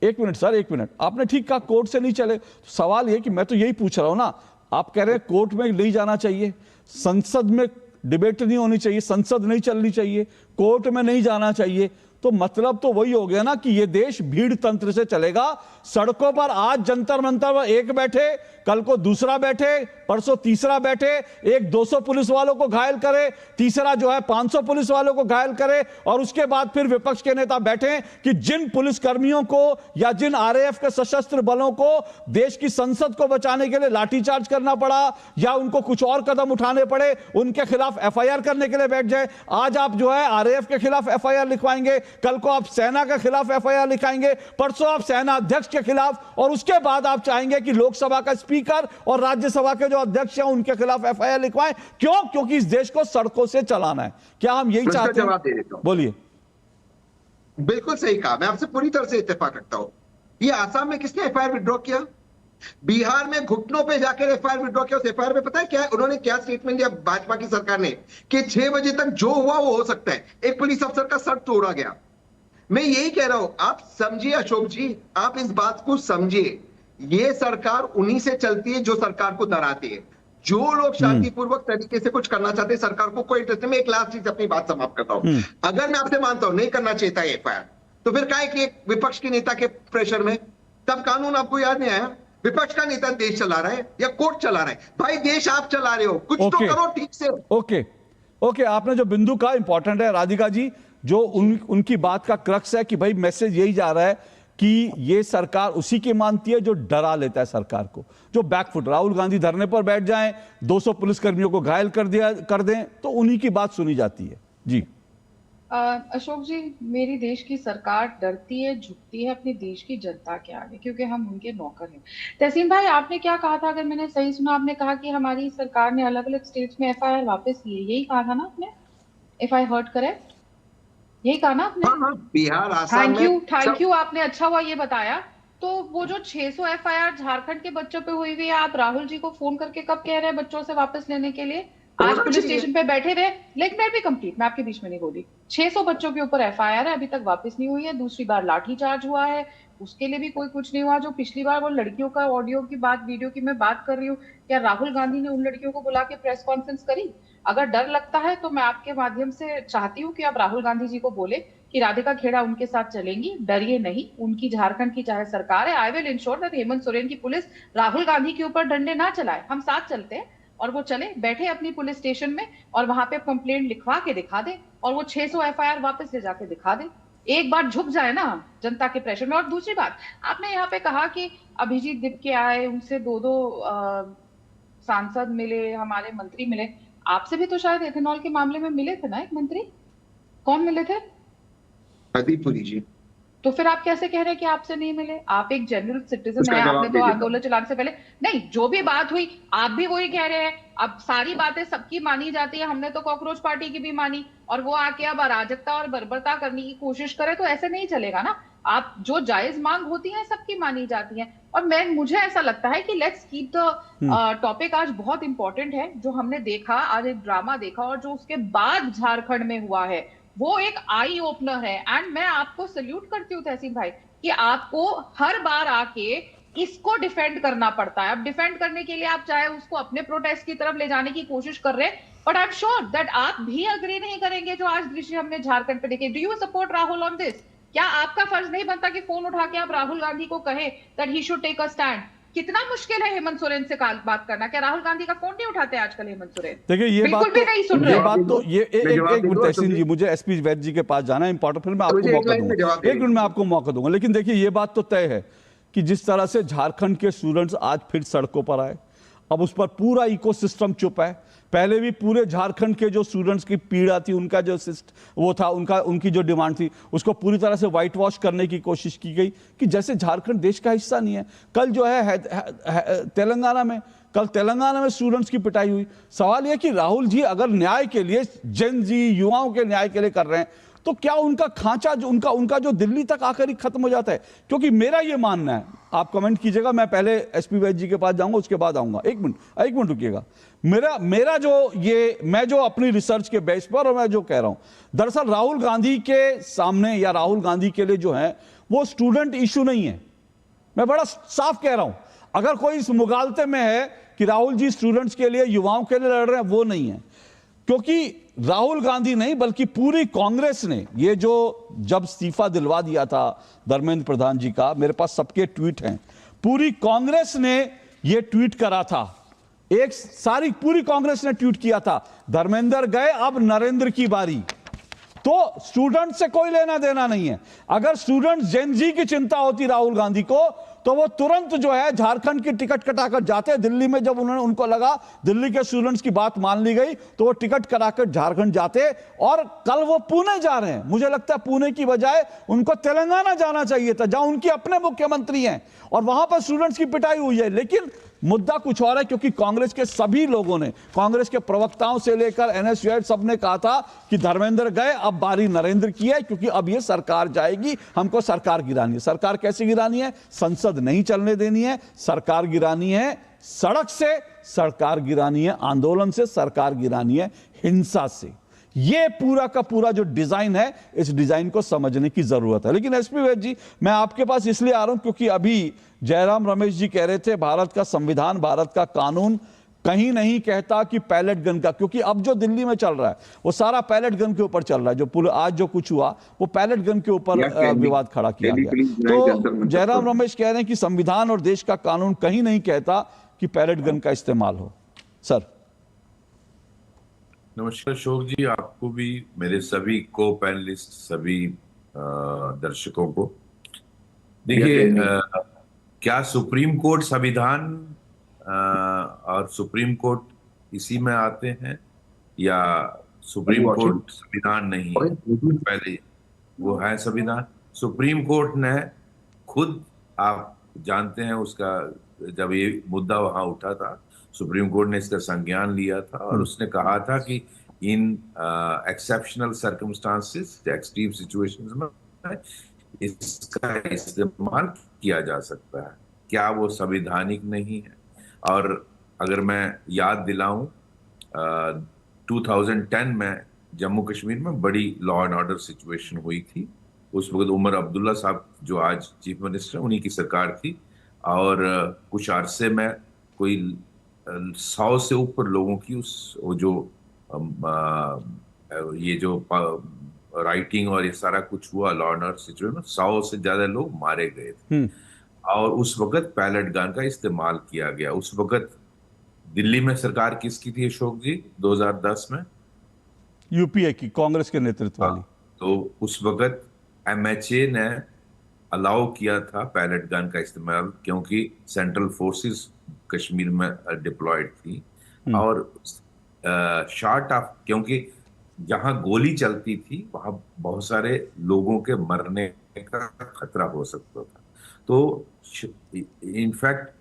एक मिनट सर, एक मिनट, आपने ठीक कहा कोर्ट से नहीं चले। सवाल ये कि मैं तो यही पूछ रहा हूं ना, आप कह रहे हैं कोर्ट में नहीं जाना चाहिए, संसद में डिबेट नहीं होनी चाहिए, संसद नहीं चलनी चाहिए, कोर्ट में नहीं जाना चाहिए, तो मतलब तो वही हो गया ना कि ये देश भीड़ तंत्र से चलेगा। सड़कों पर आज जंतर मंतर पर एक बैठे, कल को दूसरा बैठे, परसों तीसरा बैठे, एक 200 पुलिस वालों को घायल करे, तीसरा जो है 500 पुलिस वालों को घायल करे, और उसके बाद फिर विपक्ष के नेता बैठे कि जिन पुलिस कर्मियों को या जिन आरएएफ के सशस्त्र बलों को देश की संसद को बचाने के लिए लाठीचार्ज करना पड़ा या उनको कुछ और कदम उठाने पड़े, उनके खिलाफ एफआईआर करने के लिए बैठ जाए। आज आप जो है आरएएफ के खिलाफ एफआईआर लिखवाएंगे, कल को आप सेना के खिलाफ एफआईआर लिखाएंगे, परसों आप सेना अध्यक्ष के खिलाफ, और उसके बाद आप चाहेंगे कि लोकसभा का स्पीकर और राज्यसभा के जो अध्यक्ष हैं उनके खिलाफ एफआईआर लिखवाएं। क्यों? क्योंकि इस देश को सड़कों से चलाना है। क्या हम यही चाहते हैं? जवाब दे देता हूं। बोलिए। बिल्कुल सही कहा, मैं आपसे पूरी तरह से इत्तेफाक रखता हूं। ये आसाम में किसने एफआईआर विड्रॉ किया? बिहार में घुटनों पे जाकर एफआईआर विड्रॉ किया। उस एफआईआर में पता है क्या उन्होंने क्या स्टेटमेंट दिया भाजपा की सरकार ने कि 6 बजे तक जो हुआ वो हो सकता है। एक पुलिस अफसर का सर तोड़ा गया। मैं यही कह रहा हूं, आप समझिए अशोक जी, आप इस बात को समझिए, ये सरकार उन्हीं से चलती है जो सरकार को डराती है। जो लोग शांतिपूर्वक तरीके से कुछ करना चाहते हैं, सरकार को कोई इंटरेस्ट नहीं। मैं एक लास्ट चीज अपनी बात समाप्त करता हूं। अगर मैं आपसे मानता हूं नहीं करना चाहिए था एफआईआर, तो फिर काहे कि एक विपक्ष के नेता के प्रेशर में तब कानून आपको याद नहीं आया? विपक्ष का नेता देश चला रहा है या कोर्ट चला रहा है? भाई देश आप चला रहे हो, कुछ तो करो ठीक से। ओके, आपने जो बिंदु कहा इंपॉर्टेंट है राधिका जी, जो उनकी बात का क्रक्स है कि भाई मैसेज यही जा रहा है कि ये सरकार उसी की मानती है जो डरा लेता है सरकार को, जो बैकफुट, राहुल गांधी धरने पर बैठ जाएं, 200 पुलिसकर्मियों को घायल कर दें तो उन्हीं की बात सुनी जाती है। जी अशोक जी, मेरी देश की सरकार डरती है, झुकती है अपने देश की जनता के आगे, क्योंकि हम उनके नौकर हैं। तहसीन भाई, आपने क्या कहा था? अगर मैंने सही सुना, आपने कहा कि हमारी सरकार ने अलग अलग स्टेट्स में एफआईआर वापस लिए, यही कहा था ना आपने? इफ आई हर्ड करेक्ट, यही कहा ना आपने? हाँ, बिहार, आसाम में। थैंक यू, आपने अच्छा हुआ ये बताया। तो वो जो 600 एफआईआर झारखंड के बच्चों पे हुई हुई है, आप राहुल जी को फोन करके कब कह रहे हैं बच्चों से वापस लेने के लिए? आज पुलिस स्टेशन पे बैठे थे, लेकिन मैं भी कंप्लीट, मैं आपके बीच में नहीं बोली। 600 बच्चों के ऊपर एफआईआर है, अभी तक वापस नहीं हुई है। दूसरी बार लाठीचार्ज हुआ है, उसके लिए भी कोई कुछ नहीं हुआ। जो पिछली बार वो लड़कियों का ऑडियो की बात, वीडियो की मैं बात कर रही हूँ, क्या राहुल गांधी ने उन लड़कियों को बुला के प्रेस कॉन्फ्रेंस करी? अगर डर लगता है तो मैं आपके माध्यम से चाहती हूँ कि आप राहुल गांधी जी को बोले कि राधिका खेड़ा उनके साथ चलेंगी, डरिए नहीं। उनकी झारखंड की चाहे सरकार है, I will ensure that Hemant Soren की पुलिस राहुल गांधी के ऊपर डंडे ना चलाए। हम साथ चलते हैं, और वो चले बैठे अपनी पुलिस स्टेशन में और वहां पे कंप्लेंट लिखवा के दिखा दे, और वो 600 एफआईआर वापस ले जाके दिखा दे। एक बार झुक जाए ना जनता के प्रेशर में। और दूसरी बात, आपने यहाँ पे कहा कि अभिजीत दिपके आए, उनसे 2-2 सांसद मिले, हमारे मंत्री मिले। आपसे भी तो शायद एथेनॉल के मामले में मिले थे ना एक मंत्री? कौन मिले थे? हरदीप पुरी जी। तो फिर आप कैसे कह रहे हैं कि आपसे नहीं मिले? आप एक जनरल सिटीजन हैं, आपने तो आंदोलन चलाने से पहले नहीं, जो भी बात हुई आप भी वही कह रहे हैं। अब सारी बातें सबकी मानी जाती है, हमने तो कॉकरोच पार्टी की भी मानी, और वो आके अब अराजकता और बर्बरता करने की कोशिश करे तो ऐसे नहीं चलेगा ना। आप जो जायज मांग होती है सबकी मानी जाती है। और मुझे ऐसा लगता है कि लेट्स कीप द टॉपिक आज बहुत इंपॉर्टेंट है। जो हमने देखा आज, एक ड्रामा देखा, और जो उसके बाद झारखंड में हुआ है वो एक आई ओपनर है। एंड मैं आपको सल्यूट करती हूँ तहसीन भाई कि आपको हर बार आके इसको डिफेंड करना पड़ता है। अब डिफेंड करने के लिए आप चाहे उसको अपने प्रोटेस्ट की तरफ ले जाने की कोशिश कर रहे हैं, but I am sure that आप भी अग्री नहीं करेंगे जो आज दृश्य हमने झारखंड पे देखे। Do you support Rahul on this? क्या आपका फर्ज नहीं बनता कि फोन उठा के आप राहुल गांधी को कहें that he should take a stand? कितना मुश्किल है हेमंत सोरेन से बात करना। क्या राहुल गांधी का फोन नहीं उठाते आजकल हेमंत सोरेन? देखिए ये बात तो नहीं सुन रहे। ये बात तो ये एक मिनट तहसीन जी, मुझे एसपी वैद्य जी के पास जाना है इंपॉर्टेंट, फिर मैं आपको मौका दूंगा, एक मिनट में आपको मौका दूंगा। लेकिन देखिए ये बात तो तय है कि जिस तरह से झारखंड के स्टूडेंट्स आज फिर सड़कों पर आए, अब उस पर पूरा इकोसिस्टम चुप है। पहले भी पूरे झारखंड के जो स्टूडेंट्स की पीड़ा थी, उनका जो वो था, उनकी जो डिमांड थी, उसको पूरी तरह से व्हाइट वॉश करने की कोशिश की गई कि जैसे झारखंड देश का हिस्सा नहीं है। कल जो है तेलंगाना में स्टूडेंट्स की पिटाई हुई। सवाल यह कि राहुल जी अगर न्याय के लिए, जेन जी युवाओं के न्याय के लिए कर रहे हैं, तो क्या उनका खांचा जो उनका जो दिल्ली तक आकर ही खत्म हो जाता है? क्योंकि मेरा यह मानना है, आप कमेंट कीजिएगा, मैं पहले एसपी वैद्य जी के पास जाऊंगा, उसके बाद आऊंगा। एक मिनट रुकिएगा। मेरा मैं जो अपनी रिसर्च के बेस पर और मैं जो कह रहा हूं, दरअसल राहुल गांधी के सामने या राहुल गांधी के लिए जो है वो स्टूडेंट इशू नहीं है। मैं बड़ा साफ कह रहा हूं। अगर कोई इस मुगालते में है कि राहुल जी स्टूडेंट्स के लिए, युवाओं के लिए लड़ रहे हैं, वो नहीं है। क्योंकि राहुल गांधी नहीं बल्कि पूरी कांग्रेस ने ये जो जब इस्तीफा दिलवा दिया था धर्मेंद्र प्रधान जी का, मेरे पास सबके ट्वीट हैं, पूरी कांग्रेस ने ये ट्वीट करा था, पूरी कांग्रेस ने ट्वीट किया था, धर्मेंद्र गए अब नरेंद्र की बारी। तो स्टूडेंट से कोई लेना देना नहीं है। अगर स्टूडेंट जेन जी की चिंता होती राहुल गांधी को, तो वो तुरंत जो है झारखंड की टिकट कटाकर जाते। दिल्ली में जब उनको लगा दिल्ली के स्टूडेंट्स की बात मान ली गई, तो वो टिकट कराकर झारखंड जाते। और कल वो पुणे जा रहे हैं। मुझे लगता है पुणे की बजाय उनको तेलंगाना जाना चाहिए था, जहां उनके अपने मुख्यमंत्री हैं, और वहां पर स्टूडेंट्स की पिटाई हुई है। लेकिन मुद्दा कुछ और है, क्योंकि कांग्रेस के सभी लोगों ने, कांग्रेस के प्रवक्ताओं से लेकर एनएसयूआई सबने कहा था कि धर्मेंद्र गए अब बारी नरेंद्र की है, क्योंकि अब ये सरकार जाएगी, हमको सरकार गिरानी है। सरकार कैसे गिरानी है? संसद नहीं चलने देनी है। सरकार गिरानी है सड़क से, सरकार गिरानी है आंदोलन से, सरकार गिरानी है हिंसा से। ये पूरा का पूरा जो डिजाइन है, इस डिजाइन को समझने की जरूरत है। लेकिन एसपी वैद्य जी, मैं आपके पास इसलिए आ रहा हूं क्योंकि अभी जयराम रमेश जी कह रहे थे भारत का संविधान, भारत का कानून कहीं नहीं कहता कि पैलेट गन का, क्योंकि अब जो दिल्ली में चल रहा है वो सारा पैलेट गन के ऊपर चल रहा है। जो आज जो कुछ हुआ वो पैलेट गन के ऊपर विवाद खड़ा किया गया। तो जयराम रमेश कह रहे हैं कि संविधान और देश का कानून कहीं नहीं कहता कि पैलेट गन का इस्तेमाल हो। सर नमस्कार अशोक जी, आपको भी, मेरे सभी को पैनलिस्ट, सभी दर्शकों को। देखिए, क्या सुप्रीम कोर्ट संविधान और सुप्रीम कोर्ट इसी में आते हैं, या सुप्रीम कोर्ट संविधान नहीं है? पहले वो है संविधान। सुप्रीम कोर्ट ने खुद, आप जानते हैं उसका, जब ये मुद्दा वहां उठा था, सुप्रीम कोर्ट ने इसका संज्ञान लिया था और उसने कहा था कि इन एक्सेप्शनल सर्कमस्टांसेस, एक्सट्रीम सिचुएशंस में इसका इस्तेमाल किया जा सकता है। क्या वो संवैधानिक नहीं है? और अगर मैं याद दिलाऊं, 2010 में जम्मू कश्मीर में बड़ी लॉ एंड ऑर्डर सिचुएशन हुई थी। उस वक्त उमर अब्दुल्ला साहब, जो आज चीफ मिनिस्टर, उन्हीं की सरकार थी, और कुछ अरसे में कोई 100 से ऊपर लोगों की ये जो राइटिंग और ये सारा कुछ हुआ लॉ एंड ऑर्डर सिचुएशन में, 100 से ज्यादा लोग मारे गए थे। और उस वक्त पैलेट गन का इस्तेमाल किया गया। उस वक्त दिल्ली में सरकार किसकी थी अशोक जी? 2010 में यूपीए की, कांग्रेस के नेतृत्व वाली। तो उस वक्त एमएचए ने अलाउ किया था पैलेट गन का इस्तेमाल, क्योंकि सेंट्रल फोर्सेस कश्मीर में डिप्लॉयड थी, और शॉर्ट ऑफ, क्योंकि जहां गोली चलती थी वहां बहुत सारे लोगों के मरने का खतरा हो सकता था। तो इनफैक्ट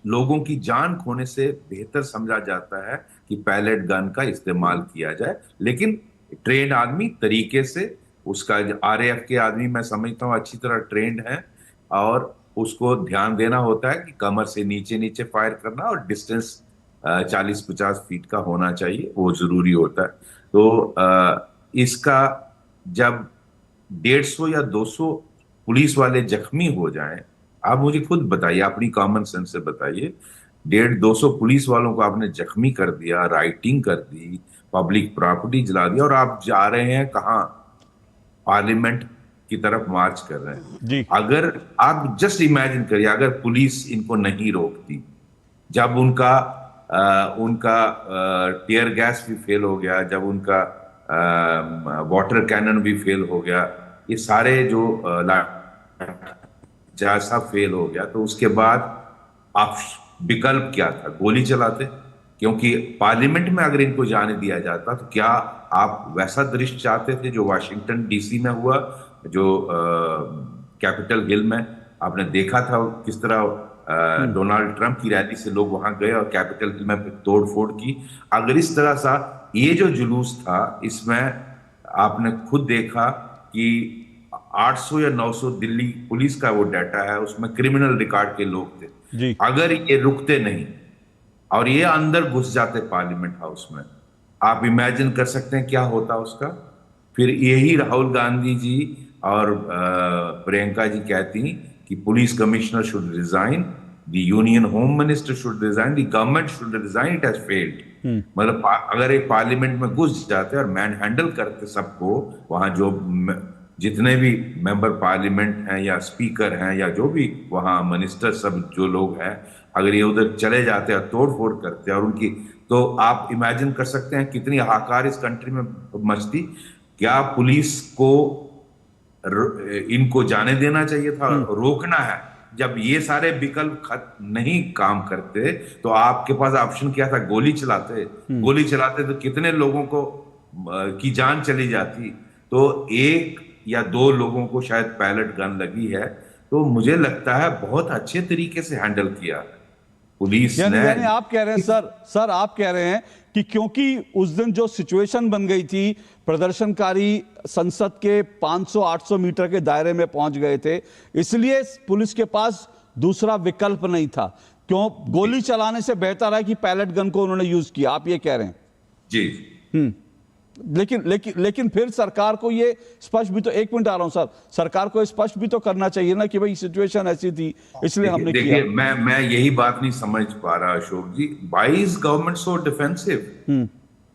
लोगों की जान खोने से बेहतर समझा जाता है कि पैलेट गन का इस्तेमाल किया जाए। लेकिन ट्रेंड आदमी तरीके से, उसका आरएएफ के आदमी मैं समझता हूँ अच्छी तरह ट्रेंड है, और उसको ध्यान देना होता है कि कमर से नीचे नीचे फायर करना, और डिस्टेंस 40-50 फीट का होना चाहिए, वो जरूरी होता है। तो इसका जब 150 या 200 पुलिस वाले जख्मी हो जाएं, आप मुझे खुद बताइए, अपनी कॉमन सेंस से बताइए, 150-200 पुलिस वालों को आपने जख्मी कर दिया, राइटिंग कर दी, पब्लिक प्रॉपर्टी जला दिया, और आप जा रहे हैं कहाँ? पार्लियामेंट की तरफ मार्च कर रहे हैं जी। अगर आप जस्ट इमेजिन करिए, अगर पुलिस इनको नहीं रोकती, जब उनका टीयर गैस भी फेल हो गया, जब उनका वाटर कैनन भी फेल हो गया, ये सारे जो जैसा फेल हो गया, तो उसके बाद आप विकल्प क्या था? गोली चलाते, क्योंकि पार्लियामेंट में अगर इनको जाने दिया जाता तो क्या आप वैसा दृश्य चाहते थे जो वाशिंगटन डीसी में हुआ, जो कैपिटल हिल में आपने देखा था किस तरह डोनाल्ड ट्रंप की रैली से लोग वहां गए और कैपिटल हिल में तोड़ फोड़ की। अगर इस तरह सा ये जो जुलूस था, इसमें आपने खुद देखा कि 800 या 900 दिल्ली पुलिस का वो डाटा है, उसमें क्रिमिनल रिकॉर्ड के लोग थे। अगर ये रुकते नहीं और ये अंदर घुस जाते पार्लियामेंट हाउस में, आप इमेजिन कर सकते हैं क्या होता उसका। फिर यही राहुल गांधी जी और प्रियंका जी कहती कि police commissioner should resign, the union home minister should resign, the government should resign, it has failed. मतलब अगर एक पार्लियामेंट में घुस जाते और मैन हैंडल करते सबको, वहां जो जितने भी मेंबर पार्लियामेंट हैं या स्पीकर हैं या जो भी वहां मिनिस्टर सब जो लोग हैं, अगर ये उधर चले जाते और तोड़ फोड़ करते और उनकी, तो आप इमेजिन कर सकते हैं कितनी हाहाकार इस कंट्री में मचती। क्या पुलिस को इनको जाने देना चाहिए था, रोकना है? जब ये सारे विकल्प नहीं काम करते तो आपके पास ऑप्शन क्या था? गोली चलाते। गोली चलाते तो कितने लोगों को की जान चली जाती। तो एक या दो लोगों को शायद पैलेट गन लगी है, तो मुझे लगता है बहुत अच्छे तरीके से हैंडल किया पुलिस ने। यानी आप कह रहे हैं सर आप कह रहे हैं कि क्योंकि उस दिन जो सिचुएशन बन गई थी, प्रदर्शनकारी संसद के 500-800 मीटर के दायरे में पहुंच गए थे, इसलिए पुलिस के पास दूसरा विकल्प नहीं था। क्यों? गोली चलाने से बेहतर है कि पैलेट गन को उन्होंने यूज किया, आप ये कह रहे हैं? जी। लेकिन फिर सरकार को ये स्पष्ट भी तो, एक मिनट आ रहा हूं सर, सरकार को स्पष्ट भी तो करना चाहिए ना कि भाई सिचुएशन ऐसी थी इसलिए हमने किया। देखिए, मैं यही बात नहीं समझ पा रहा Ashok ji, why is government so defensive?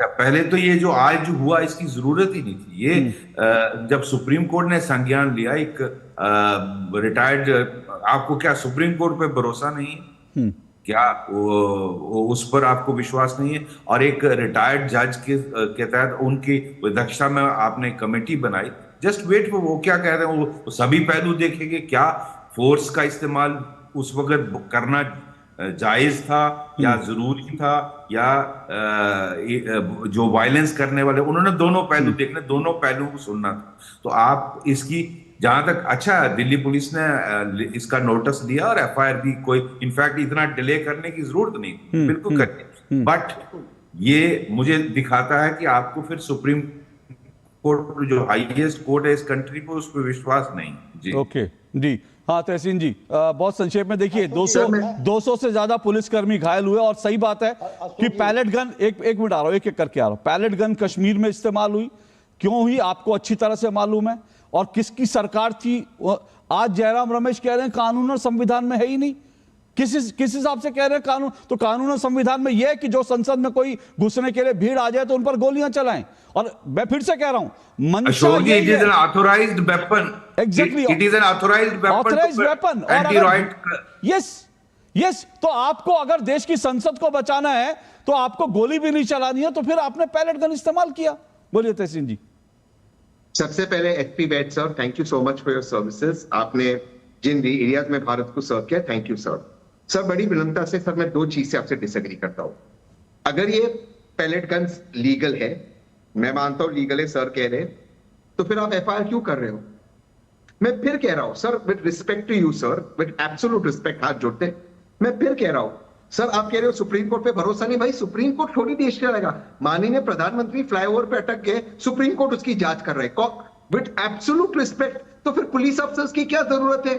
पहले तो ये जो आज हुआ इसकी जरूरत ही नहीं थी। ये जब सुप्रीम कोर्ट ने संज्ञान लिया, एक रिटायर्ड, आपको क्या सुप्रीम कोर्ट पे भरोसा नहीं है क्या? उस पर आपको विश्वास नहीं है? और एक रिटायर्ड जज के तहत उनकी अध्यक्षता में आपने कमेटी बनाई, जस्ट वेट, वो क्या कह रहे हैं, वो सभी पहलू देखेंगे। क्या फोर्स का इस्तेमाल उस वक्त करना जायज था या जरूरी था, या जो वायलेंस करने वाले, उन्होंने दोनों पहलू देखने, दोनों पहलू को सुनना था। तो आप इसकी जहां तक, अच्छा दिल्ली पुलिस ने इसका नोटिस लिया और एफआईआर भी, कोई इनफैक्ट इतना डिले करने की जरूरत नहीं थी, बिल्कुल करनी। बट ये मुझे दिखाता है कि आपको फिर सुप्रीम कोर्ट जो हाईएस्ट कोर्ट है इस कंट्री को, उस पर विश्वास नहीं। जी ओके जी। हाँ तहसीन जी, बहुत संक्षेप में देखिए, 200 से ज्यादा पुलिसकर्मी घायल हुए, और सही बात है कि पैलेट गन, एक मिनट आ रहा हूं, एक करके आ रहा हूं, पैलेट गन कश्मीर में इस्तेमाल हुई, क्यों हुई आपको अच्छी तरह से मालूम है, और किसकी सरकार थी। आज जयराम रमेश कह रहे हैं कानून और संविधान में है ही नहीं। किस हिसाब से कह रहे हैं कानून? तो कानून और संविधान में यह है कि जो संसद में कोई घुसने के लिए भीड़ आ जाए तो उन पर गोलियां चलाएं। और मैं फिर से कह रहा हूं, मंशा it is an authorised weapon. Exactly, it is an authorised weapon. Yes, तो आपको अगर देश की संसद को बचाना है तो आपको गोली भी नहीं चलानी है, तो फिर आपने पैलेट गन इस्तेमाल किया। बोलिए तहसीन जी। सबसे पहले HP bat sir, thank you so much for your services. आपने जिन भी एरियाज में भारत को सर्व किया, थैंक यू सर। सर बड़ी विनम्रता से सर, मैं दो चीज से आपसे डिसएग्री करता हूं। अगर ये पैलेट गन्स लीगल है, मैं मानता हूं लीगल है, सर कह रहे हैं, तो फिर आप एफआईआर क्यों कर रहे हो? मैं फिर कह रहा हूं sir, with respect to you sir, with absolute respect, हाथ जोड़ते, मैं फिर कह रहा हूं सर, आप कह रहे हो सुप्रीम कोर्ट पे भरोसा नहीं। भाई सुप्रीम कोर्ट थोड़ी देश चलेगा। माननीय प्रधानमंत्री फ्लाईओवर पे अटक गए, सुप्रीम कोर्ट उसकी जांच कर रहे हैं, विद एब्सोल्यूट रिस्पेक्ट। तो फिर पुलिस अफसर्स की क्या जरूरत है?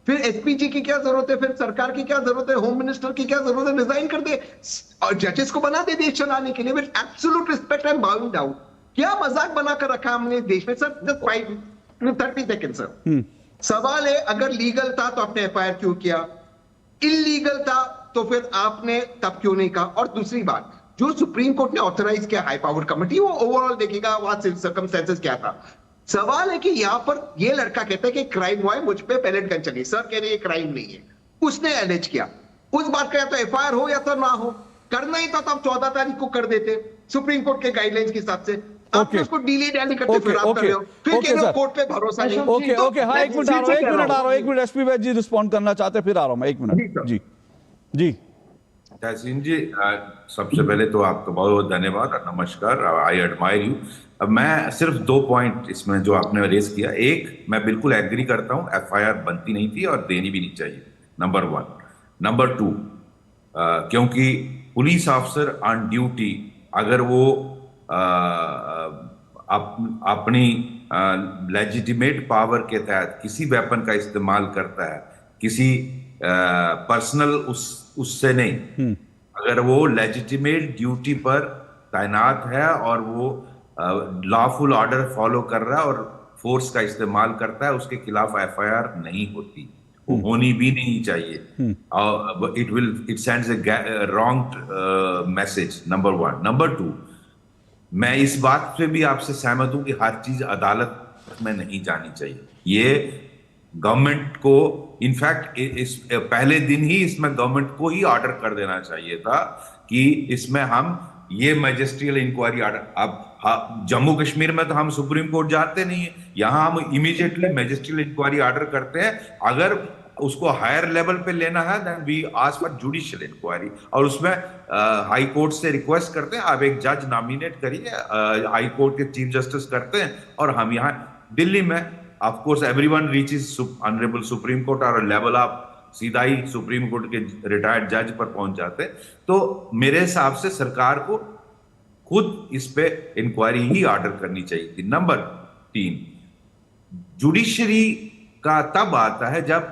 फिर एसपीजी की क्या जरूरत है? फिर सरकार की क्या जरूरत है? होम मिनिस्टर की क्या जरूरत है? रिजाइन कर दे और जजेस को बना दे देश चलाने के लिए। With absolute respect, I am bound down. क्या मजाक बनाकर रखा हमने देश में? Sir just 30 second sir. सवाल है, अगर लीगल था तो आपने एफआईआर क्यों किया? इलीगल था तो फिर आपने तब क्यों नहीं कहा? और दूसरी बात, जो सुप्रीम कोर्ट ने ऑथराइज किया हाई पावर कमेटी, वो ओवरऑल देखेगा वहां सर्कमस्टेंसेस क्या था। सवाल है कि यहां पर ये लड़का कहता है कि क्राइम हुआ है, मुझ पे पैलेट गन चली। सर कह रहे हैं क्राइम नहीं है, उसने एलिज किया। उस बात का या तो एफआईआर हो या तो ना हो। करना ही था तो आप 14 तारीख को कर देते सुप्रीम कोर्ट के गाइडलाइंस के हिसाब से। आपने उसको डिले डैली करते, फिर आप कर रहे हो, फिर कह रहे हो कोर्ट पे भरोसा नहीं। ओके, हाँ एक मिनट आ रहा हूं, एसपी वैद जी रिस्पॉन्ड करना चाहते हैं, फिर आ रहा हूं मैं, 1 मिनट। जी। तहसीन जी, सबसे पहले तो आपका बहुत बहुत धन्यवाद और नमस्कार। I admire you. अब मैं सिर्फ 2 पॉइंट इसमें जो आपने रेज किया, एक मैं बिल्कुल एग्री करता हूं, एफआईआर बनती नहीं थी और देनी भी नहीं चाहिए, नंबर 1। नंबर 2, क्योंकि पुलिस ऑफिसर ऑन ड्यूटी अगर वो अपनी लेजिटिमेट पावर के तहत किसी वेपन का इस्तेमाल करता है, किसी पर्सनल उससे नहीं, अगर वो लेजिटिमेट ड्यूटी पर तैनात है और वो लॉफुल ऑर्डर फॉलो कर रहा है और फोर्स का इस्तेमाल करता है, उसके खिलाफ एफआईआर नहीं होती, वो होनी भी नहीं चाहिए। It sends A wrong message, number 1। Number 2, मैं इस बात से भी आपसे सहमत हूं कि हर चीज अदालत में नहीं जानी चाहिए। ये गवर्नमेंट को, इनफैक्ट इस पहले दिन ही इसमें गवर्नमेंट को ही ऑर्डर कर देना चाहिए था कि इसमें हम ये मैजिस्ट्रियल इंक्वायरी ऑर्डर, अब जम्मू कश्मीर में तो हम सुप्रीम कोर्ट जाते नहीं है, यहां हम इमीडिएटली मैजिस्ट्रियल इंक्वायरी ऑर्डर करते हैं। अगर उसको हायर लेवल पे लेना है then we ask for judicial inquiry, और उसमें हाई कोर्ट से रिक्वेस्ट करते हैं आप एक जज नॉमिनेट करिए, हाई कोर्ट के चीफ जस्टिस करते हैं, और हम यहाँ दिल्ली में of course everyone reaches honourable supreme court और लेवल आप सीधा ही सुप्रीम कोर्ट के रिटायर्ड जज पर पहुंच जाते। तो मेरे हिसाब से सरकार को खुद इस पे इंक्वायरी ही ऑर्डर करनी चाहिए थी। नंबर 3, जुडिशरी का तब आता है जब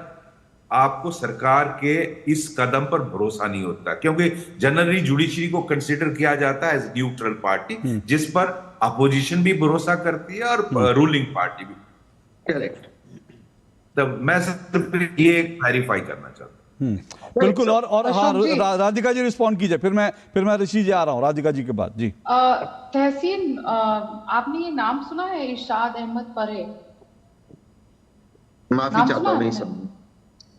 आपको सरकार के इस कदम पर भरोसा नहीं होता, क्योंकि जनरली जुडिशरी को कंसीडर किया जाता है एज न्यूट्रल पार्टी, जिस पर अपोजिशन भी भरोसा करती है और रूलिंग पार्टी भी। करेक्ट। तो मैं सिर्फ ये क्लैरिफाई करना चाहता हूं। बिल्कुल। और हाँ, राधिका जी रिस्पॉन्ड कीजिए, फिर मैं ऋषि जी आ रहा हूँ, राधिका जी के बाद जी। तहसीन, आपने ये नाम सुना है इरशाद अहमद परे? माफी चाहता हूं, नहीं सब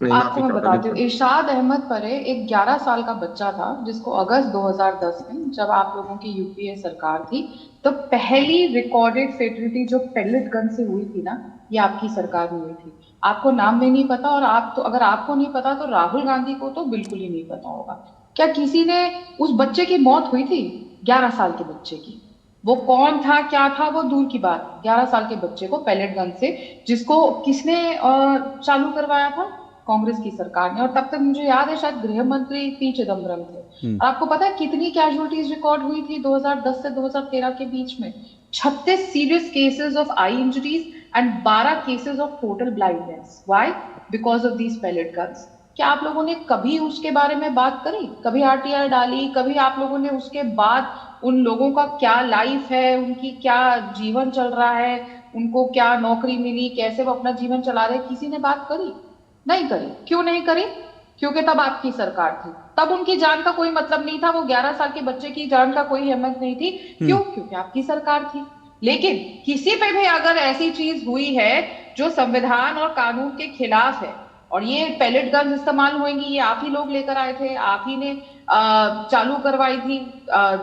आपको मैं बताती हूँ। इरशाद अहमद परे एक 11 साल का बच्चा था जिसको अगस्त 2010 में, जब आप लोगों की यूपीए सरकार थी, तो पहली रिकॉर्डेड फेटलिटी जो पेलेट गन से हुई थी ना, ये आपकी सरकार में हुई थी। आपको नाम भी नहीं पता, और आप तो, अगर आपको नहीं पता तो राहुल गांधी को तो बिल्कुल ही नहीं पता होगा। क्या किसी ने, उस बच्चे की मौत हुई थी 11 साल के बच्चे की, वो कौन था क्या था वो दूर की बात, 11 साल के बच्चे को पेलेट गन से, जिसको किसने चालू करवाया था? कांग्रेस की सरकार ने। और तब तक मुझे याद है शायद गृह मंत्री पी चिदम्बरम थे। आपको पता है कितनी कैजुअलिटीज रिकॉर्ड हुई थी 2010 से 2013 के बीच में? 36 serious cases of eye injuries and 12 cases of total blindness. Why? Because of these pellet guns. क्या आप लोगों ने कभी उसके बारे में बात करी? कभी आरटीआई डाली? कभी आप लोगों ने उसके बाद उन लोगों का क्या लाइफ है, उनकी क्या जीवन चल रहा है, उनको क्या नौकरी मिली, कैसे वो अपना जीवन चला रहे, किसी ने बात करी? नहीं करी। क्यों नहीं करी? क्योंकि तब आपकी सरकार थी, तब उनकी जान का कोई मतलब नहीं था, वो 11 साल के बच्चे की जान का कोई अहमियत नहीं थी। क्यों? क्योंकि आपकी सरकार थी। लेकिन किसी पे भी अगर ऐसी चीज हुई है जो संविधान और कानून के खिलाफ है, और ये पेलेट गन इस्तेमाल होंगी, ये आप ही लोग लेकर आए थे, आप ही ने चालू करवाई थी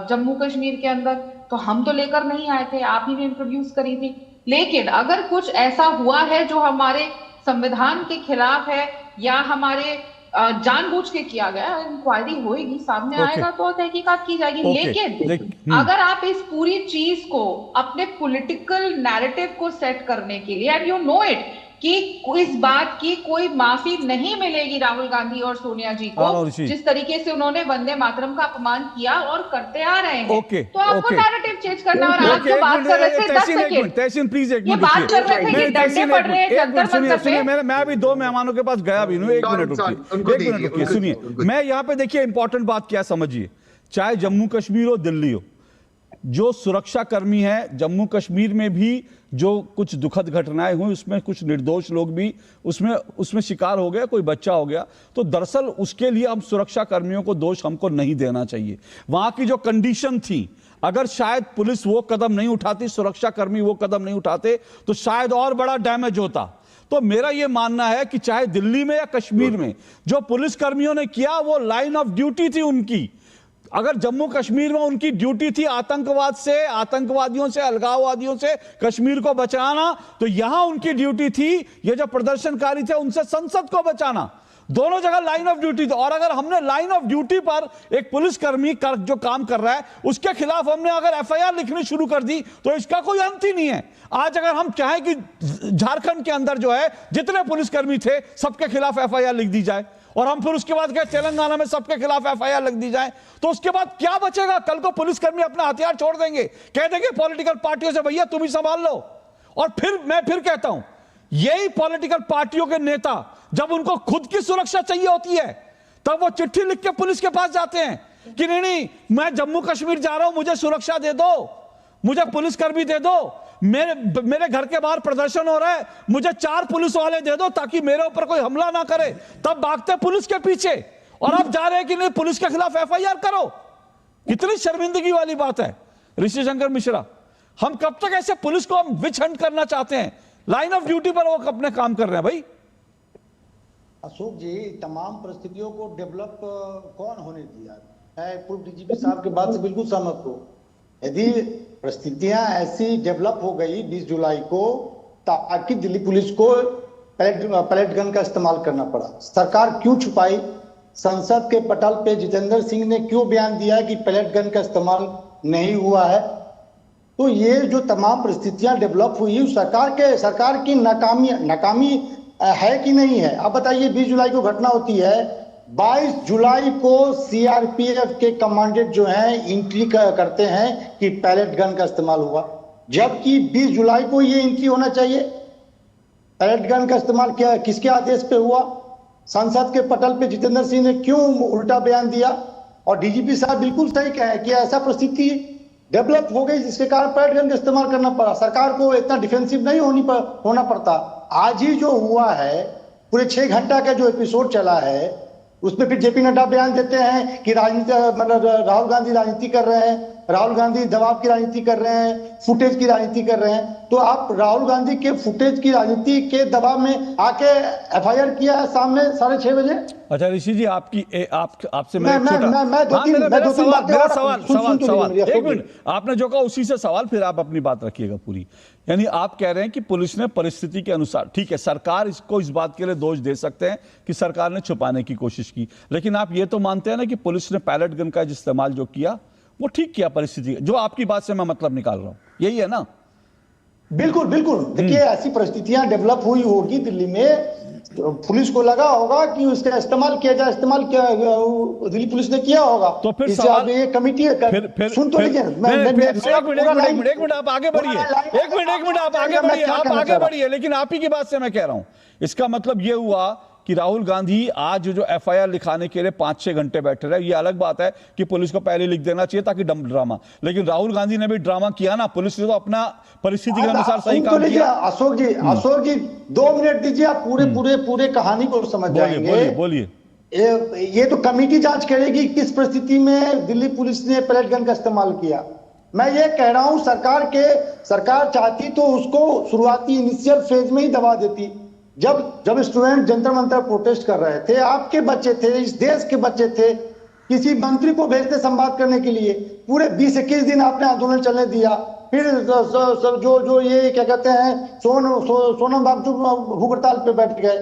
जम्मू कश्मीर के अंदर, तो हम तो लेकर नहीं आए थे, आप ही ने इंट्रोड्यूस करी थी। लेकिन अगर कुछ ऐसा हुआ है जो हमारे संविधान के खिलाफ है या हमारे जानबूझ के किया गया, इंक्वायरी होगी, सामने आएगा तो तहकीकात की जाएगी। लेकिन अगर आप इस पूरी चीज को अपने पॉलिटिकल नैरेटिव को सेट करने के लिए, एंड यू नो इट, कि इस बात की कोई माफी नहीं मिलेगी राहुल गांधी और सोनिया जी को, जिस तरीके से उन्होंने वंदे मातरम का अपमान किया और करते आ रहे हैं, तो आपको नैरेटिव चेंज करना। और आप जो बात कर रहे थे 10 सेकंड, तहसीन प्लीज एक मिनट, बात कर रहे थे कि डंडे पड़ रहे हैं, जंतर मंतर पे। मैं अभी 2 मेहमानों के पास गया भी हूं, एक मिनट रुकिए, सुनिए। मैं यहाँ पे देखिए इंपॉर्टेंट बात क्या समझिए, चाहे जम्मू कश्मीर हो, दिल्ली हो, जो सुरक्षा कर्मी है, जम्मू कश्मीर में भी जो कुछ दुखद घटनाएं हुई, उसमें कुछ निर्दोष लोग भी उसमें शिकार हो गया, कोई बच्चा हो गया, तो दरअसल उसके लिए हम सुरक्षा कर्मियों को दोष हमको नहीं देना चाहिए। वहां की जो कंडीशन थी, अगर शायद पुलिस वो कदम नहीं उठाती, सुरक्षा कर्मी वो कदम नहीं उठाते, तो शायद और बड़ा डैमेज होता। तो मेरा यह मानना है कि चाहे दिल्ली में या कश्मीर में जो पुलिस कर्मियों ने किया, वो लाइन ऑफ ड्यूटी थी उनकी। अगर जम्मू कश्मीर में उनकी ड्यूटी थी आतंकवाद से, आतंकवादियों से, अलगाववादियों से कश्मीर को बचाना, तो यहां उनकी ड्यूटी थी ये जो प्रदर्शनकारी थे उनसे संसद को बचाना। दोनों जगह लाइन ऑफ ड्यूटी थी। और अगर हमने लाइन ऑफ ड्यूटी पर एक पुलिसकर्मी जो काम कर रहा है उसके खिलाफ हमने अगर एफआईआर लिखनी शुरू कर दी तो इसका कोई अंत ही नहीं है। आज अगर हम चाहें कि झारखंड के अंदर जो है जितने पुलिसकर्मी थे सबके खिलाफ एफआईआर लिख दी जाए और हम फिर उसके बाद कहें तेलंगाना में सबके खिलाफ एफआईआर लिख दी जाए, तो उसके बाद क्या बचेगा? कल को पुलिसकर्मी अपना हथियार छोड़ देंगे, कह देंगे पॉलिटिकल पार्टियों से भैया तुम ही संभाल लो। और फिर मैं फिर कहता हूं, यही पॉलिटिकल पार्टियों के नेता जब उनको खुद की सुरक्षा चाहिए होती है तब वो चिट्ठी लिख के पुलिस के पास जाते हैं कि नहीं मैं जम्मू कश्मीर जा रहा हूं, मुझे सुरक्षा दे दो, मुझे पुलिसकर्मी दे दो, मेरे घर के बाहर प्रदर्शन हो रहा है, मुझे 4 पुलिस वाले दे दो ताकि मेरे ऊपर कोई हमला ना करे। तब भागते पुलिस के पीछे और अब जा रहे हैं कि नहीं पुलिस के खिलाफ एफआईआर करो। कितनी शर्मिंदगी वाली बात है ऋषि शंकर मिश्रा। हम कब तक ऐसे पुलिस को हम विच हंट करना चाहते हैं? लाइन ऑफ ड्यूटी पर वो अपने काम कर रहे हैं भाई। अशोक जी, तमाम परिस्थितियों को डेवलप कौन होने दिया? मैं पूर्व डीजीपी साहब के बात से बिल्कुल सहमत हूं। यदि परिस्थितियां ऐसी डेवलप हो गई 20 जुलाई को ताकि दिल्ली पुलिस को पैलेट गन का इस्तेमाल करना पड़ा, सरकार क्यों छुपाई? संसद के पटल पे जितेंद्र सिंह ने क्यों बयान दिया कि पैलेट गन का इस्तेमाल नहीं हुआ है? तो ये जो तमाम परिस्थितियां डेवलप हुई सरकार की नाकामी है कि नहीं है? अब बताइए, 20 जुलाई को घटना होती है, 22 जुलाई को सीआरपीएफ के कमांडेंट जो हैं एंट्री करते हैं कि पैलेट गन का इस्तेमाल हुआ, जबकि 20 जुलाई को ये एंट्री होना चाहिए। पैलेट गन का इस्तेमाल क्या किसके आदेश पे हुआ? संसद के पटल पे जितेंद्र सिंह ने क्यों उल्टा बयान दिया? और डीजीपी साहब बिल्कुल सही कहे कि ऐसा परिस्थिति डेवलप हो गई जिसके कारण पैलेट गन का इस्तेमाल करना पड़ा। सरकार को इतना डिफेंसिव नहीं होना पड़ता। आज ही जो हुआ है, पूरे 6 घंटा का जो एपिसोड चला है, उसमें फिर जेपी नड्डा बयान देते हैं कि राजनीति मतलब राहुल गांधी राजनीति कर रहे हैं, राहुल गांधी दबाव की राजनीति कर रहे हैं, फुटेज की राजनीति कर रहे हैं। तो आप राहुल गांधी के फुटेज की राजनीति के दबाव में आके एफआईआर किया है सामने 6:30 बजे। अच्छा ऋषि जी, आपसे सवाल एक मिनट, आपने जो कहा उसी से सवाल, फिर आप अपनी बात रखिएगा पूरी। यानी आप कह रहे हैं कि पुलिस ने परिस्थिति के अनुसार, ठीक है, सरकार इसको इस बात के लिए दोष दे सकते हैं कि सरकार ने छुपाने की कोशिश की, लेकिन आप ये तो मानते हैं ना कि पुलिस ने पैलेट गन का इस्तेमाल जो किया वो ठीक किया परिस्थिति, जो आपकी बात से मैं मतलब निकाल रहा हूं, यही है ना? बिल्कुल बिल्कुल। देखिए, ऐसी परिस्थितियां डेवलप हुई होगी दिल्ली में, पुलिस को लगा होगा कि उसका इस्तेमाल किया जाए, इस्तेमाल किया दिल्ली पुलिस ने किया होगा। तो फिर सवाल ये कमेटी सुन तो लीजिए, एक मिनट आप आगे बढ़िए, एक मिनट आप आगे बढ़िए, लेकिन आप ही की बात से मैं कह रहा हूं, इसका मतलब ये हुआ कि राहुल गांधी आज जो एफआईआर लिखाने के लिए 5-6 घंटे बैठे रहे। ये अलग बात है कि पुलिस को पहले लिख देना चाहिए ताकि ड्रामा, लेकिन राहुल गांधी ने भी ड्रामा किया ना, पुलिस ने तो अपना परिस्थिति के अनुसार सही काम किया। अशोक जी 2 मिनट दीजिए, आप पूरे कहानी को समझ जाएंगे। बोलिए। ये तो कमेटी जांच करेगी किस परिस्थिति में दिल्ली पुलिस ने पैलेट गन का इस्तेमाल किया। मैं ये कह रहा हूं, सरकार चाहती तो उसको शुरुआती इनिशियल फेज में ही दबा देती। जब स्टूडेंट जंतर मंतर प्रोटेस्ट कर रहे थे, आपके बच्चे थे, इस देश के बच्चे थे, किसी मंत्री को भेजते संवाद करने के लिए, पूरे 20-21 दिन आपने आंदोलन चलने दिया। फिर जो ये क्या कहते हैं, सोनम बाबू भूख हड़ताल पे बैठ गए।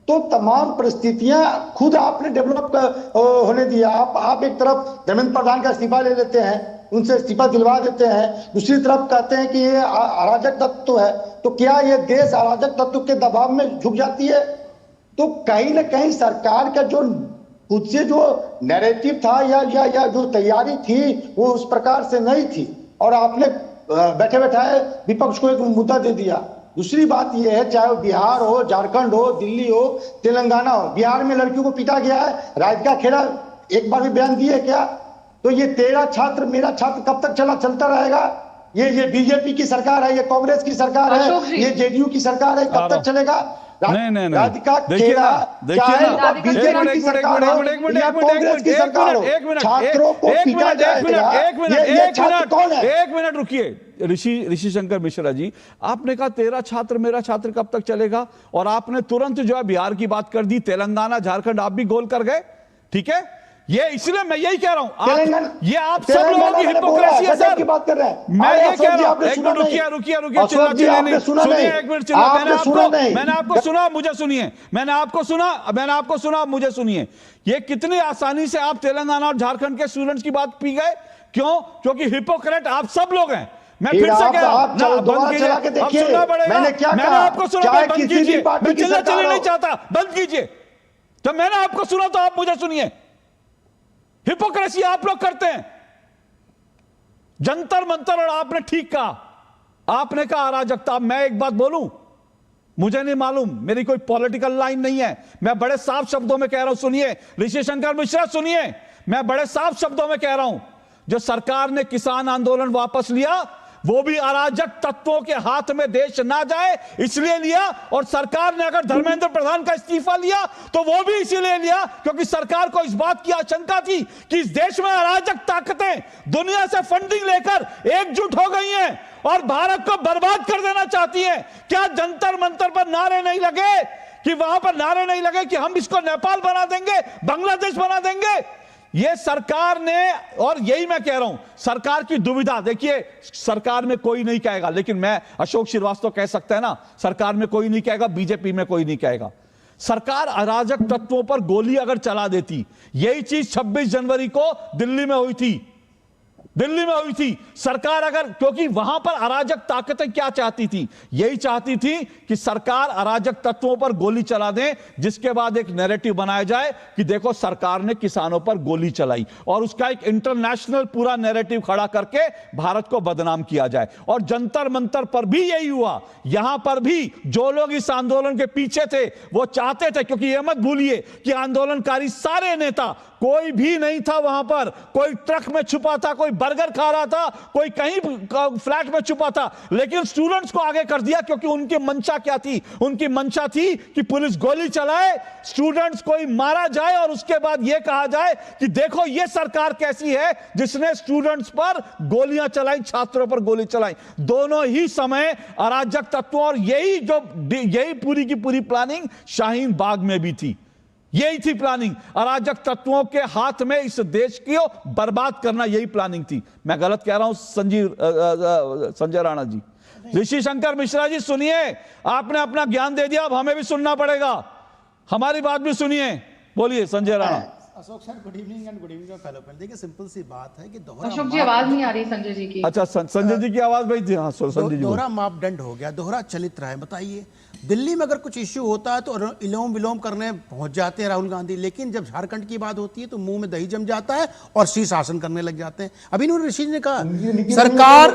तो तमाम परिस्थितियां खुद आपने डेवलप होने दिया। आप एक तरफ धर्मेंद्र प्रधान का इस्तीफा ले लेते हैं, उनसे इस्तीफा दिलवा देते हैं, दूसरी तरफ कहते हैं कि ये अराजक तत्व है। तो क्या ये देश अराजक तत्व के दबाव में झुक जाती है? तो कहीं ना कहीं सरकार का जो खुद से जो नैरेटिव था या जो तैयारी थी वो उस प्रकार से नहीं थी, और आपने बैठे बैठाए विपक्ष को एक मुद्दा दे दिया। दूसरी बात यह है, चाहे वो बिहार हो, झारखंड हो, दिल्ली हो, तेलंगाना हो, बिहार में लड़कियों को पीटा गया है, राज्य का खेड़ा एक बार भी बयान दिए क्या? तो ये तेरा छात्र मेरा छात्र कब तक चलता रहेगा? ये बीजेपी की सरकार है, ये कांग्रेस की सरकार है, ये जेडीयू की सरकार है, कब तक चलेगा? नहीं राज्य का खेड़ा, चाहे बीजेपी की सरकार हो या कांग्रेस की सरकार हो, छात्रों को पीटा जाएगा। ये छात्र कौन है? एक मिनट रुकिए ऋषि शंकर मिश्रा जी, आपने कहा तेरा छात्र मेरा छात्र कब तक चलेगा, और आपने तुरंत जो है बिहार की बात कर दी, तेलंगाना झारखंड आप भी गोल कर गए। ठीक है, ये इसलिए मैं यही कह रहा हूं, ये आप सब तेलंगाना लोगों की मैंने बोला, हिपोक्रेसी है गजब सर। की बात कर रहे हैं। मैं अरे ये अशोक कह जी, रहा आपने हूं, सुना नहीं। रुकिए अशोक चिल्ला जी, चिल्ला आपने नहीं, सुना सुनिए नहीं। एक मिनट चिल्ला, आपने सुना नहीं। मैंने आपको सुना, मुझे सुनिए, मैंने आपको सुना, मुझे सुनिए। ये कितनी आसानी से आप तेलंगाना और झारखंड के स्टूडेंट्स की बात पी गए, क्यों? क्योंकि हिपोक्रेट आप सब लोग हैं। मैं फिर से कह रहा हूं, ना बंद कीजिए, अब सुनना पड़ेगा। मैंने आपको सुना, बंद कीजिए, मैं चिल्ला चिल्ली नहीं चाहता, बंद कीजिए। तो मैंने आपको सुना तो आप मुझे सुनिए। हिपोक्रेसी आप लोग करते हैं, जंतर मंतर, और आपने ठीक कहा, आपने कहा अराजकता। मैं एक बात बोलूं, मुझे नहीं मालूम, मेरी कोई पॉलिटिकल लाइन नहीं है, मैं बड़े साफ शब्दों में कह रहा हूं, सुनिए ऋषि शंकर मिश्रा, सुनिए, मैं बड़े साफ शब्दों में कह रहा हूं, जो सरकार ने किसान आंदोलन वापस लिया, वो भी अराजक तत्वों के हाथ में देश ना जाए इसलिए लिया। और सरकार ने अगर धर्मेंद्र प्रधान का इस्तीफा लिया तो वो भी इसीलिए लिया क्योंकि सरकार को इस बात की आशंका थी कि इस देश में अराजक ताकतें दुनिया से फंडिंग लेकर एकजुट हो गई हैं और भारत को बर्बाद कर देना चाहती हैं। क्या जंतर मंतर पर नारे नहीं लगे, कि वहां पर नारे नहीं लगे कि हम इसको नेपाल बना देंगे, बांग्लादेश बना देंगे? ये सरकार ने, और यही मैं कह रहा हूं, सरकार की दुविधा देखिए, सरकार में कोई नहीं कहेगा, लेकिन मैं, अशोक श्रीवास्तव कह सकता है ना, सरकार में कोई नहीं कहेगा, बीजेपी में कोई नहीं कहेगा। सरकार अराजक तत्वों पर गोली अगर चला देती, यही चीज 26 जनवरी को दिल्ली में हुई थी, सरकार अगर, क्योंकि वहां पर अराजक ताकतें क्या चाहती थी, यही चाहती थी कि सरकार अराजक तत्वों पर गोली चला दे, जिसके बाद एक नैरेटिव बनाया जाए कि देखो सरकार ने किसानों पर गोली चलाई, और उसका एक इंटरनेशनल पूरा नैरेटिव खड़ा करके भारत को बदनाम किया जाए। और जंतर मंतर पर भी यही हुआ, यहां पर भी जो लोग इस आंदोलन के पीछे थे वो चाहते थे, क्योंकि यह मत भूलिए कि आंदोलनकारी सारे नेता, कोई भी नहीं था वहां पर, कोई ट्रक में छुपा था, कोई बर्गर खा रहा था, कोई कहीं फ्लैट में छुपा था, लेकिन स्टूडेंट्स को आगे कर दिया क्योंकि उनकी मंशा क्या थी? उनकी मंशा थी कि पुलिस गोली चलाए, स्टूडेंट्स को ही मारा जाए और उसके बाद यह कहा जाए कि देखो ये सरकार कैसी है जिसने स्टूडेंट्स पर गोलियां चलाई, छात्रों पर गोली चलाई। दोनों ही समय अराजक तत्वों, और यही पूरी की पूरी प्लानिंग शाहीन बाग में भी थी, यही थी प्लानिंग, अराजक तत्वों के हाथ में इस देश को बर्बाद करना, यही प्लानिंग थी। मैं गलत कह रहा हूं संजय राणा जी? ऋषि शंकर मिश्रा जी सुनिए, आपने अपना ज्ञान दे दिया, अब हमें भी सुनना पड़ेगा, हमारी बात भी सुनिए। बोलिए Sanjay Rana. Ashok sir, good evening and good evening fellow friend. देखिए सिंपल सी बात है कि दोहरा, अशोक जी आवाज नहीं आ रही संजय जी की। अच्छा, संजय जी की आवाज भाई, हाँ संजय जी। दोहरा मापदंड हो गया, दोहरा चलित रहा है। बताइए, दिल्ली में अगर कुछ इश्यू होता है तो इलोम विलोम करने पहुंच जाते हैं राहुल गांधी, लेकिन जब झारखंड की बात होती है तो मुंह में दही जम जाता है और शीर्षासन करने लग जाते हैं। अभी इन्होंने ऋषि जी ने कहा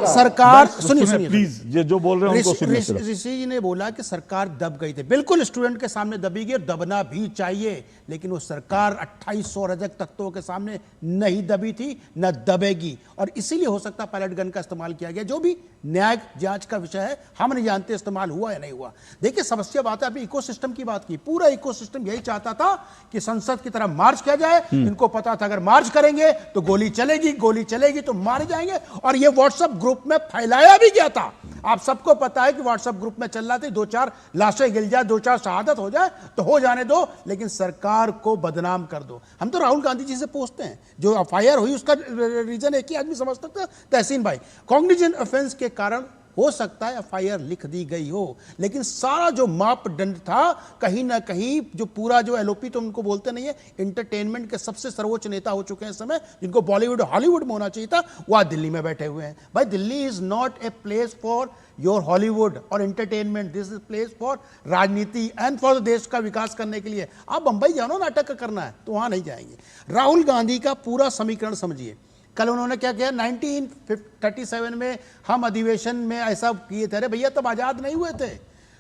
सरकार सुनिए प्लीज, ये जो बोल रहे हैं उनको सुनिए। ऋषि जी ने बोला कि सरकार दब गई थी, बिल्कुल स्टूडेंट के सामने दबेगी और दबना भी चाहिए, लेकिन वो सरकार 2800 अराजक तत्वों के सामने नहीं दबी थी, न दबेगी, और इसीलिए हो सकता पैलेट गन का इस्तेमाल किया गया। जो भी न्यायिक जांच का विषय है, हम नहीं जानते इस्तेमाल हुआ या नहीं हुआ। देखिए समस्या बात है, आपने इकोसिस्टम की बात की, पूरा इकोसिस्टम यही चाहता था कि संसद की तरफ मार्च किया जाए। इनको पता था अगर मार्च करेंगे तो गोली चलेगी तो मारे जाएंगे, और ये व्हाट्सएप ग्रुप में फैलाया भी गया था। आप सबको पता है कि व्हाट्सएप ग्रुप में चल रहा था, 2-4 लाशें गिर जाए, 2-4 शहादत हो जाए तो हो जाने दो, लेकिन सरकार को बदनाम कर दो। हम तो राहुल गांधी जी से पूछते हैं, जो एफआईआर हुई उसका रीजन एक ही आदमी समझ सकता है, तहसीन भाई, कॉग्निजेंट ऑफेंस के कारण हो सकता है एफआईआर लिख दी गई हो, लेकिन सारा जो मापदंड था कहीं ना कहीं, जो पूरा जो एलओपी तो उनको बोलते नहीं है, इंटरटेनमेंट के सबसे सर्वोच्च नेता हो चुके हैं इस समय, जिनको बॉलीवुड हॉलीवुड में होना चाहिए था, वो आज दिल्ली में बैठे हुए हैं। भाई, Delhi is not a place for your Hollywood और entertainment, this is place for राजनीति एंड फॉर देश का विकास करने के लिए। आप बंबई जानो, नाटक करना है तो वहां नहीं जाएंगे। राहुल गांधी का पूरा समीकरण समझिए। कल उन्होंने क्या किया, 1937 में हम अधिवेशन में ऐसा किए थे। अरे भैया, तब आजाद नहीं हुए थे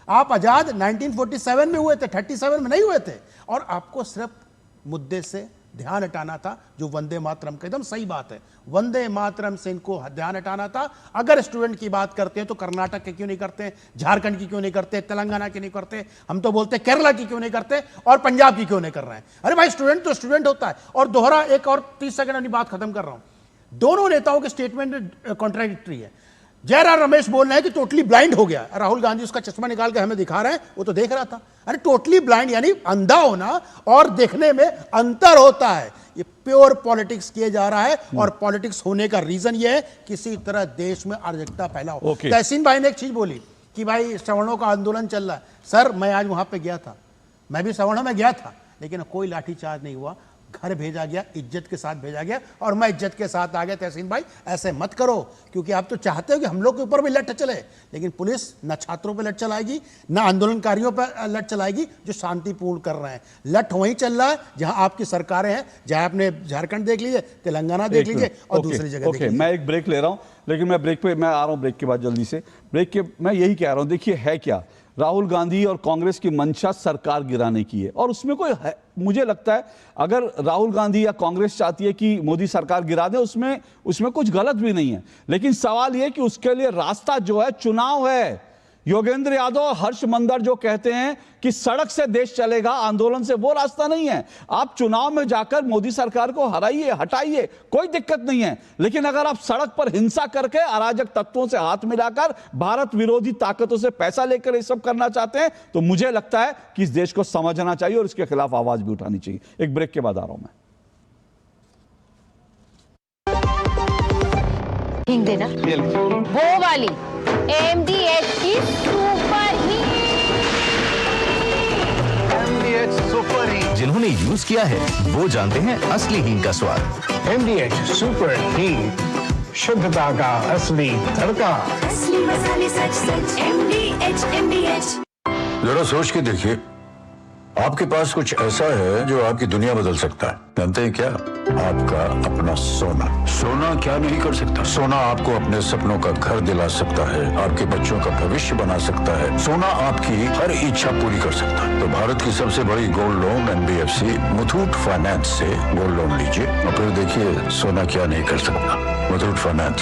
आप, आजाद 1947 में हुए थे, 37 में नहीं हुए थे। और आपको सिर्फ मुद्दे से ध्यान हटाना था, जो वंदे मातरम का, एकदम सही बात है, वंदे मातरम से इनको ध्यान हटाना था। अगर स्टूडेंट की बात करते हैं तो कर्नाटक के क्यों नहीं करते, झारखंड की क्यों नहीं करते, तेलंगाना की नहीं करते, हम तो बोलते केरला की क्यों नहीं करते, और पंजाब की क्यों नहीं कर रहे हैं। अरे भाई, स्टूडेंट तो स्टूडेंट होता है। और दोहरा, एक और 30 सेकंड अपनी बात खत्म कर रहा हूं, दोनों नेताओं के स्टेटमेंट कॉन्ट्राडिक्टरी है। जयराम रमेश बोल रहे हैं कि टोटली ब्लाइंड हो गया। राहुल गांधी उसका चश्मा निकाल के हमें दिखा रहे हैं, वो तो देख रहा था। अरे टोटली ब्लाइंड यानी अंधा होना और देखने में अंतर होता है। ये प्योर पॉलिटिक्स किए जा रहा है और पॉलिटिक्स होने का रीजन ये है किसी तरह देश में अराजकता फैला हो। तहसीन भाई ने एक चीज बोली कि भाई सवर्णों का आंदोलन चल रहा है। सर मैं आज वहां पे गया था, मैं भी सवर्णों में गया था, लेकिन कोई लाठीचार्ज नहीं हुआ, घर भेजा गया, इज्जत के साथ भेजा गया और मैं इज्जत के साथ आ गया। तहसीन भाई ऐसे मत करो, क्योंकि आप तो चाहते हो कि हम लोग के ऊपर भी लठ चले, लेकिन पुलिस न छात्रों पर लठ चलाएगी न आंदोलनकारियों पर लठ चलाएगी जो शांतिपूर्ण कर रहे हैं। लठ वहीं चल रहा है जहां आपकी सरकारें हैं, जहां आपने झारखंड देख लीजिए, तेलंगाना देख लीजिए और दूसरी जगह देख लीजिए। मैं एक ब्रेक ले रहा हूं, लेकिन मैं ब्रेक पे मैं आ रहा हूं, ब्रेक के बाद जल्दी से ब्रेक के मैं यही कह रहा हूं, देखिए है क्या, राहुल गांधी और कांग्रेस की मंशा सरकार गिराने की है और उसमें कोई है, मुझे लगता है अगर राहुल गांधी या कांग्रेस चाहती है कि मोदी सरकार गिरा दे, उसमें कुछ गलत भी नहीं है, लेकिन सवाल यह कि उसके लिए रास्ता जो है चुनाव है। योगेंद्र यादव और हर्ष मंदर जो कहते हैं कि सड़क से देश चलेगा, आंदोलन से, वो रास्ता नहीं है। आप चुनाव में जाकर मोदी सरकार को हराइए, हटाइए, कोई दिक्कत नहीं है, लेकिन अगर आप सड़क पर हिंसा करके अराजक तत्वों से हाथ मिलाकर भारत विरोधी ताकतों से पैसा लेकर ये सब करना चाहते हैं, तो मुझे लगता है कि इस देश को समझना चाहिए और इसके खिलाफ आवाज भी उठानी चाहिए। एक ब्रेक के बाद आ रहा हूं मैं। हिंग देना, वो वाली MDH की सुपर हीट। जिन्होंने यूज किया है वो जानते हैं असली हींग का स्वाद। MDH सुपर हीट, शुद्धता का असली तड़का। असली मसाले सच सच MDH। जरा सोच के देखिए, आपके पास कुछ ऐसा है जो आपकी दुनिया बदल सकता है। जानते हैं क्या? आपका अपना सोना। सोना क्या नहीं कर सकता? सोना आपको अपने सपनों का घर दिला सकता है, आपके बच्चों का भविष्य बना सकता है, सोना आपकी हर इच्छा पूरी कर सकता है। तो भारत की सबसे बड़ी gold loan NBFC Muthoot finance से गोल्ड लोन लीजिए और फिर देखिए सोना क्या नहीं कर सकता। मुथूट फाइनेंस,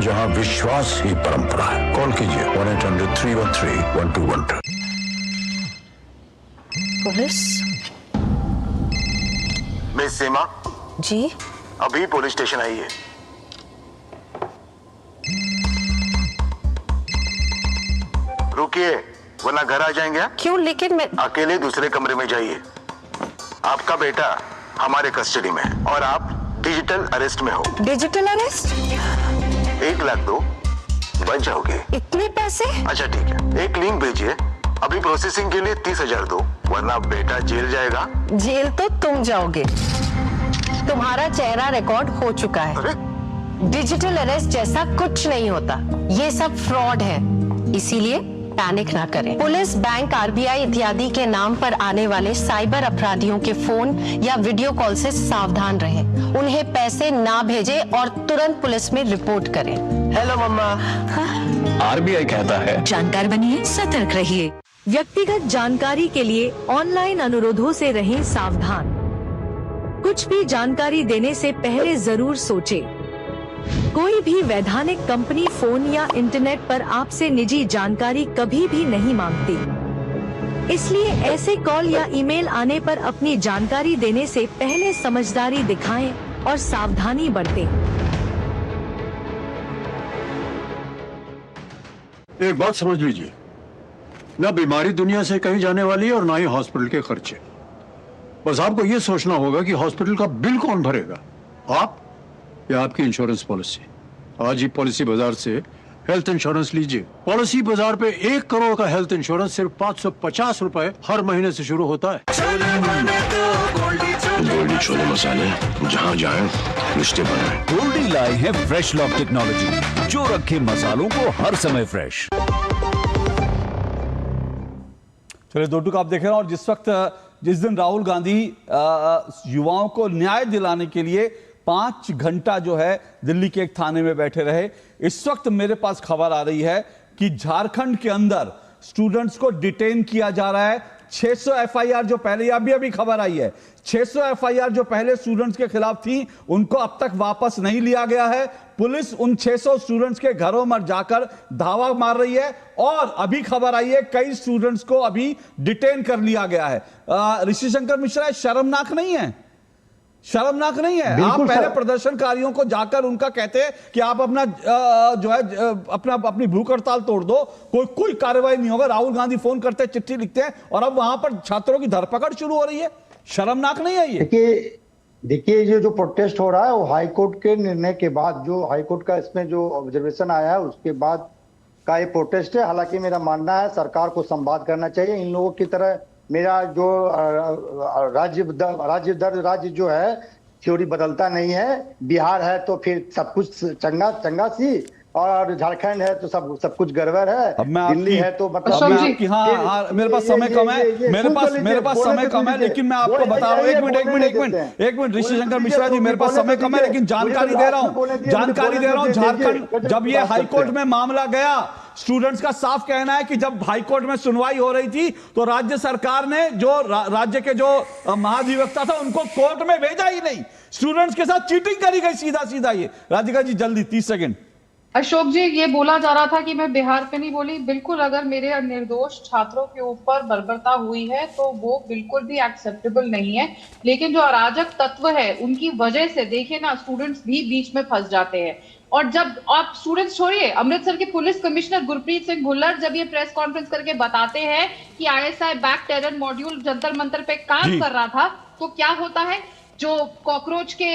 जहाँ विश्वास ही परंपरा है। कॉल कीजिए 1-800-313-1212। पुलिस? मिस सीमा जी, अभी पुलिस स्टेशन आई है। रुकिए वरना घर आ जाएंगे। क्यों? लेकिन मैं अकेले दूसरे कमरे में जाइए। आपका बेटा हमारे कस्टडी में है और आप डिजिटल अरेस्ट में हो। Digital arrest? 1 लाख दो, बच जाओगे। इतने पैसे? अच्छा ठीक है, एक लिंक भेजिए, अभी प्रोसेसिंग के लिए 30,000 दो, वरना बेटा जेल जाएगा। जेल तो तुम जाओगे, तुम्हारा चेहरा रिकॉर्ड हो चुका है। डिजिटल अरेस्ट जैसा कुछ नहीं होता, ये सब फ्रॉड है, इसीलिए पैनिक ना करें। पुलिस, बैंक, RBI इत्यादि के नाम पर आने वाले साइबर अपराधियों के फोन या वीडियो कॉल से सावधान रहें। उन्हें पैसे ना भेजें और तुरंत पुलिस में रिपोर्ट करें। हेलो मम्मा। RBI कहता है जानकार बनिए, सतर्क रहिए। व्यक्तिगत जानकारी के लिए ऑनलाइन अनुरोधों से रहें सावधान। कुछ भी जानकारी देने से पहले जरूर सोचें। कोई भी वैधानिक कंपनी फोन या इंटरनेट पर आपसे निजी जानकारी कभी भी नहीं मांगती, इसलिए ऐसे कॉल या ईमेल आने पर अपनी जानकारी देने से पहले समझदारी दिखाएं और सावधानी बरतें। एक बात समझ लीजिए, ना बीमारी दुनिया से कहीं जाने वाली है और ना ही हॉस्पिटल के खर्चे। बस आपको यह सोचना होगा कि हॉस्पिटल का बिल कौन भरेगा, आप या आपकी इंश्योरेंस पॉलिसी। आज ही पॉलिसी बाजार से हेल्थ इंश्योरेंस लीजिए। पॉलिसी बाजार पे 1 करोड़ का हेल्थ इंश्योरेंस सिर्फ 550 रुपए हर महीने से शुरू होता है। गोल्डी छोले मसाले, जहाँ जाए रिश्ते बनाए। गोल्डी लाए है फ्रेश लॉक टेक्नोलॉजी, जो रखे मसालों को हर समय फ्रेश। चलिए 2 टूक आप देख रहे हैं, और जिस दिन राहुल गांधी युवाओं को न्याय दिलाने के लिए 5 घंटा जो है दिल्ली के एक थाने में बैठे रहे, इस वक्त मेरे पास खबर आ रही है कि झारखंड के अंदर स्टूडेंट्स को डिटेन किया जा रहा है। 600 FIR जो पहले, अभी खबर आई है, 600 FIR जो पहले स्टूडेंट्स के खिलाफ थी, उनको अब तक वापस नहीं लिया गया है। पुलिस उन 600 स्टूडेंट्स के घरों में जाकर धावा मार रही है और अभी खबर आई है कई स्टूडेंट्स को अभी डिटेन कर लिया गया है। ऋषि शंकर मिश्रा, शर्मनाक नहीं है? शर्मनाक नहीं है? आप पहले प्रदर्शनकारियों को जाकर उनका कहते हैं कि आप अपना जो है अपनी भूख हड़ताल तोड़ दो, कोई कार्रवाई नहीं होगा। राहुल गांधी फोन करते हैं, चिट्ठी लिखते हैं और अब वहां पर छात्रों की धरपकड़ शुरू हो रही है। शर्मनाक नहीं है ये? देखिए ये जो प्रोटेस्ट हो रहा है वो हाईकोर्ट के निर्णय के बाद, जो हाईकोर्ट का इसमें जो ऑब्जर्वेशन आया है उसके बाद का ये प्रोटेस्ट है। हालांकि मेरा मानना है सरकार को संवाद करना चाहिए। इन लोगों की तरह मेरा जो राज्य जो है थ्योरी बदलता नहीं है। बिहार है तो फिर सब कुछ चंगा सी, और झारखंड है तो सब कुछ गड़बड़ है, दिल्ली है तो मतलब मेरे पास समय कम है, मेरे पास समय कम है, लेकिन मैं आपको बता रहा हूँ, एक मिनट ऋषि शंकर मिश्रा जी, मेरे पास समय कम है लेकिन जानकारी दे रहा हूँ। झारखंड जब ये हाईकोर्ट में मामला गया, स्टूडेंट्स का साफ कहना है कि जब हाईकोर्ट में सुनवाई हो रही थी तो राज्य सरकार ने जो राज्य के जो महाधिवक्ता था उनको कोर्ट में भेजा ही नहीं। स्टूडेंट्स के साथ चीटिंग करी गई सीधा। ये राधिका जी जल्दी 30 सेकंड। अशोक जी, ये बोला जा रहा था कि मैं बिहार पे नहीं बोली। बिल्कुल, अगर मेरे निर्दोष छात्रों के ऊपर बर्बरता हुई है तो वो बिल्कुल भी एक्सेप्टेबल नहीं है। लेकिन जो अराजक तत्व है उनकी वजह से देखिए ना, स्टूडेंट्स भी बीच में फंस जाते हैं। और जब आप स्टूडेंट्स छोड़िए, अमृतसर के पुलिस कमिश्नर गुरप्रीत सिंह भुल्लर जब ये प्रेस कॉन्फ्रेंस करके बताते हैं कि ISI back terror module Jantar Mantar पे काम कर रहा था, तो क्या होता है, जो कॉकरोच के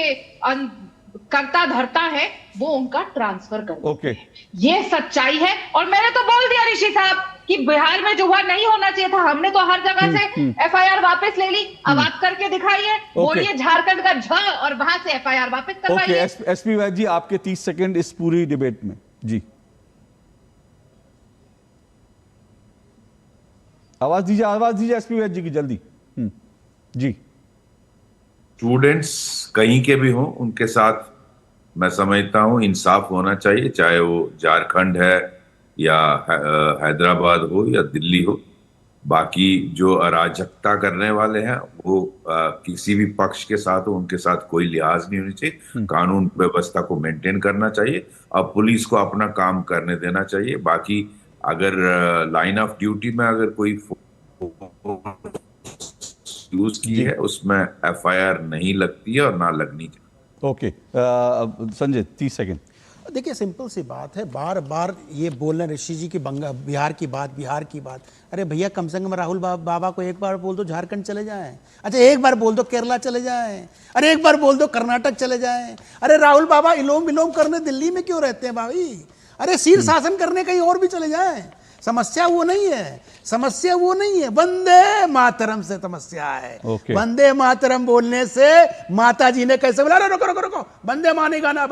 करता धरता है वो उनका ट्रांसफर कर ये सच्चाई है। और मैंने तो बोल दिया ऋषि साहब कि बिहार में जो हुआ नहीं होना चाहिए था। हमने तो हर जगह से FIR वापस ले ली। अब आप करके दिखाइए, बोलिए झारखंड का झ और वहां से FIR वापस करवाइए। SP वैद्य जी, आपके 30 सेकंड इस पूरी डिबेट में। जी आवाज दीजिए SP वैद्य जी की जल्दी। जी स्टूडेंट्स कहीं के भी हों, उनके साथ मैं समझता हूं इंसाफ होना चाहिए, चाहे वो झारखंड है या हैदराबाद हो या दिल्ली हो। बाकी जो अराजकता करने वाले हैं वो किसी भी पक्ष के साथ हो, उनके साथ कोई लिहाज नहीं होनी चाहिए। कानून व्यवस्था को मेंटेन करना चाहिए और पुलिस को अपना काम करने देना चाहिए। बाकी अगर लाइन ऑफ ड्यूटी में अगर कोई यूज की है उसमें FIR नहीं लगती है और ना लगनी चाहिए। Okay Sanjay 30 second. देखिए सिंपल सी बात है, बार बार ये बोलना ऋषि जी की बिहार की बात। अरे भैया, कम से कम राहुल बाबा को एक बार बोल दो झारखंड चले जाएं। अच्छा, एक बार बोल दो केरला चले जाएं। अरे एक बार बोल दो कर्नाटक चले जाएं। अरे राहुल बाबा इलोम विलोम करने दिल्ली में क्यों रहते हैं भाई? अरे शीर शासन करने कहीं और भी चले जाएं। समस्या वो नहीं है, वंदे मातरम से समस्या है। वंदे मातरम बोलने से माता जी ने कैसे बोला, रुको, वंदे माने गाना,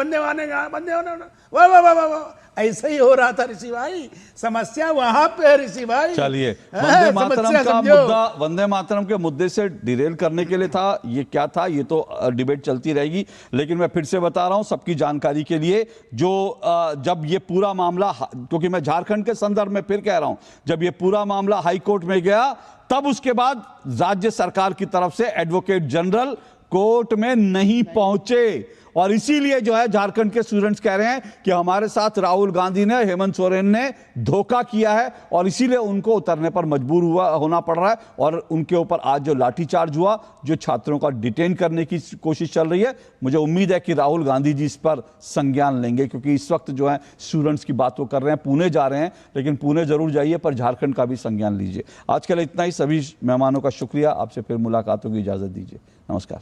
वाह, ऐसे ही हो रहा था ऋषि भाई। समस्या वहां पे है ऋषि भाई। चलिए, वंदे मातरम के मुद्दे से डिरेल करने के लिए था, ये क्या था, ये तो डिबेट चलती रहेगी। लेकिन मैं फिर से बता रहा हूं सबकी जानकारी के लिए, जो जब ये पूरा मामला, क्योंकि मैं झारखंड के संदर्भ में फिर कह रहा हूं, जब ये पूरा मामला हाईकोर्ट में गया तब उसके बाद राज्य सरकार की तरफ से एडवोकेट जनरल कोर्ट में नहीं पहुंचे। और इसीलिए जो है झारखंड के स्टूडेंट्स कह रहे हैं कि हमारे साथ राहुल गांधी ने, हेमंत सोरेन ने धोखा किया है और इसीलिए उनको उतरने पर मजबूर होना पड़ रहा है। और उनके ऊपर आज जो लाठीचार्ज हुआ, जो छात्रों का डिटेन करने की कोशिश चल रही है, मुझे उम्मीद है कि राहुल गांधी जी इस पर संज्ञान लेंगे। क्योंकि इस वक्त जो है स्टूडेंट्स की बात वो कर रहे हैं, पुणे जा रहे हैं, लेकिन पुणे जरूर जाइए पर झारखंड का भी संज्ञान लीजिए। आज के लिए इतना ही। सभी मेहमानों का शुक्रिया। आपसे फिर मुलाकातों की इजाजत दीजिए। नमस्कार।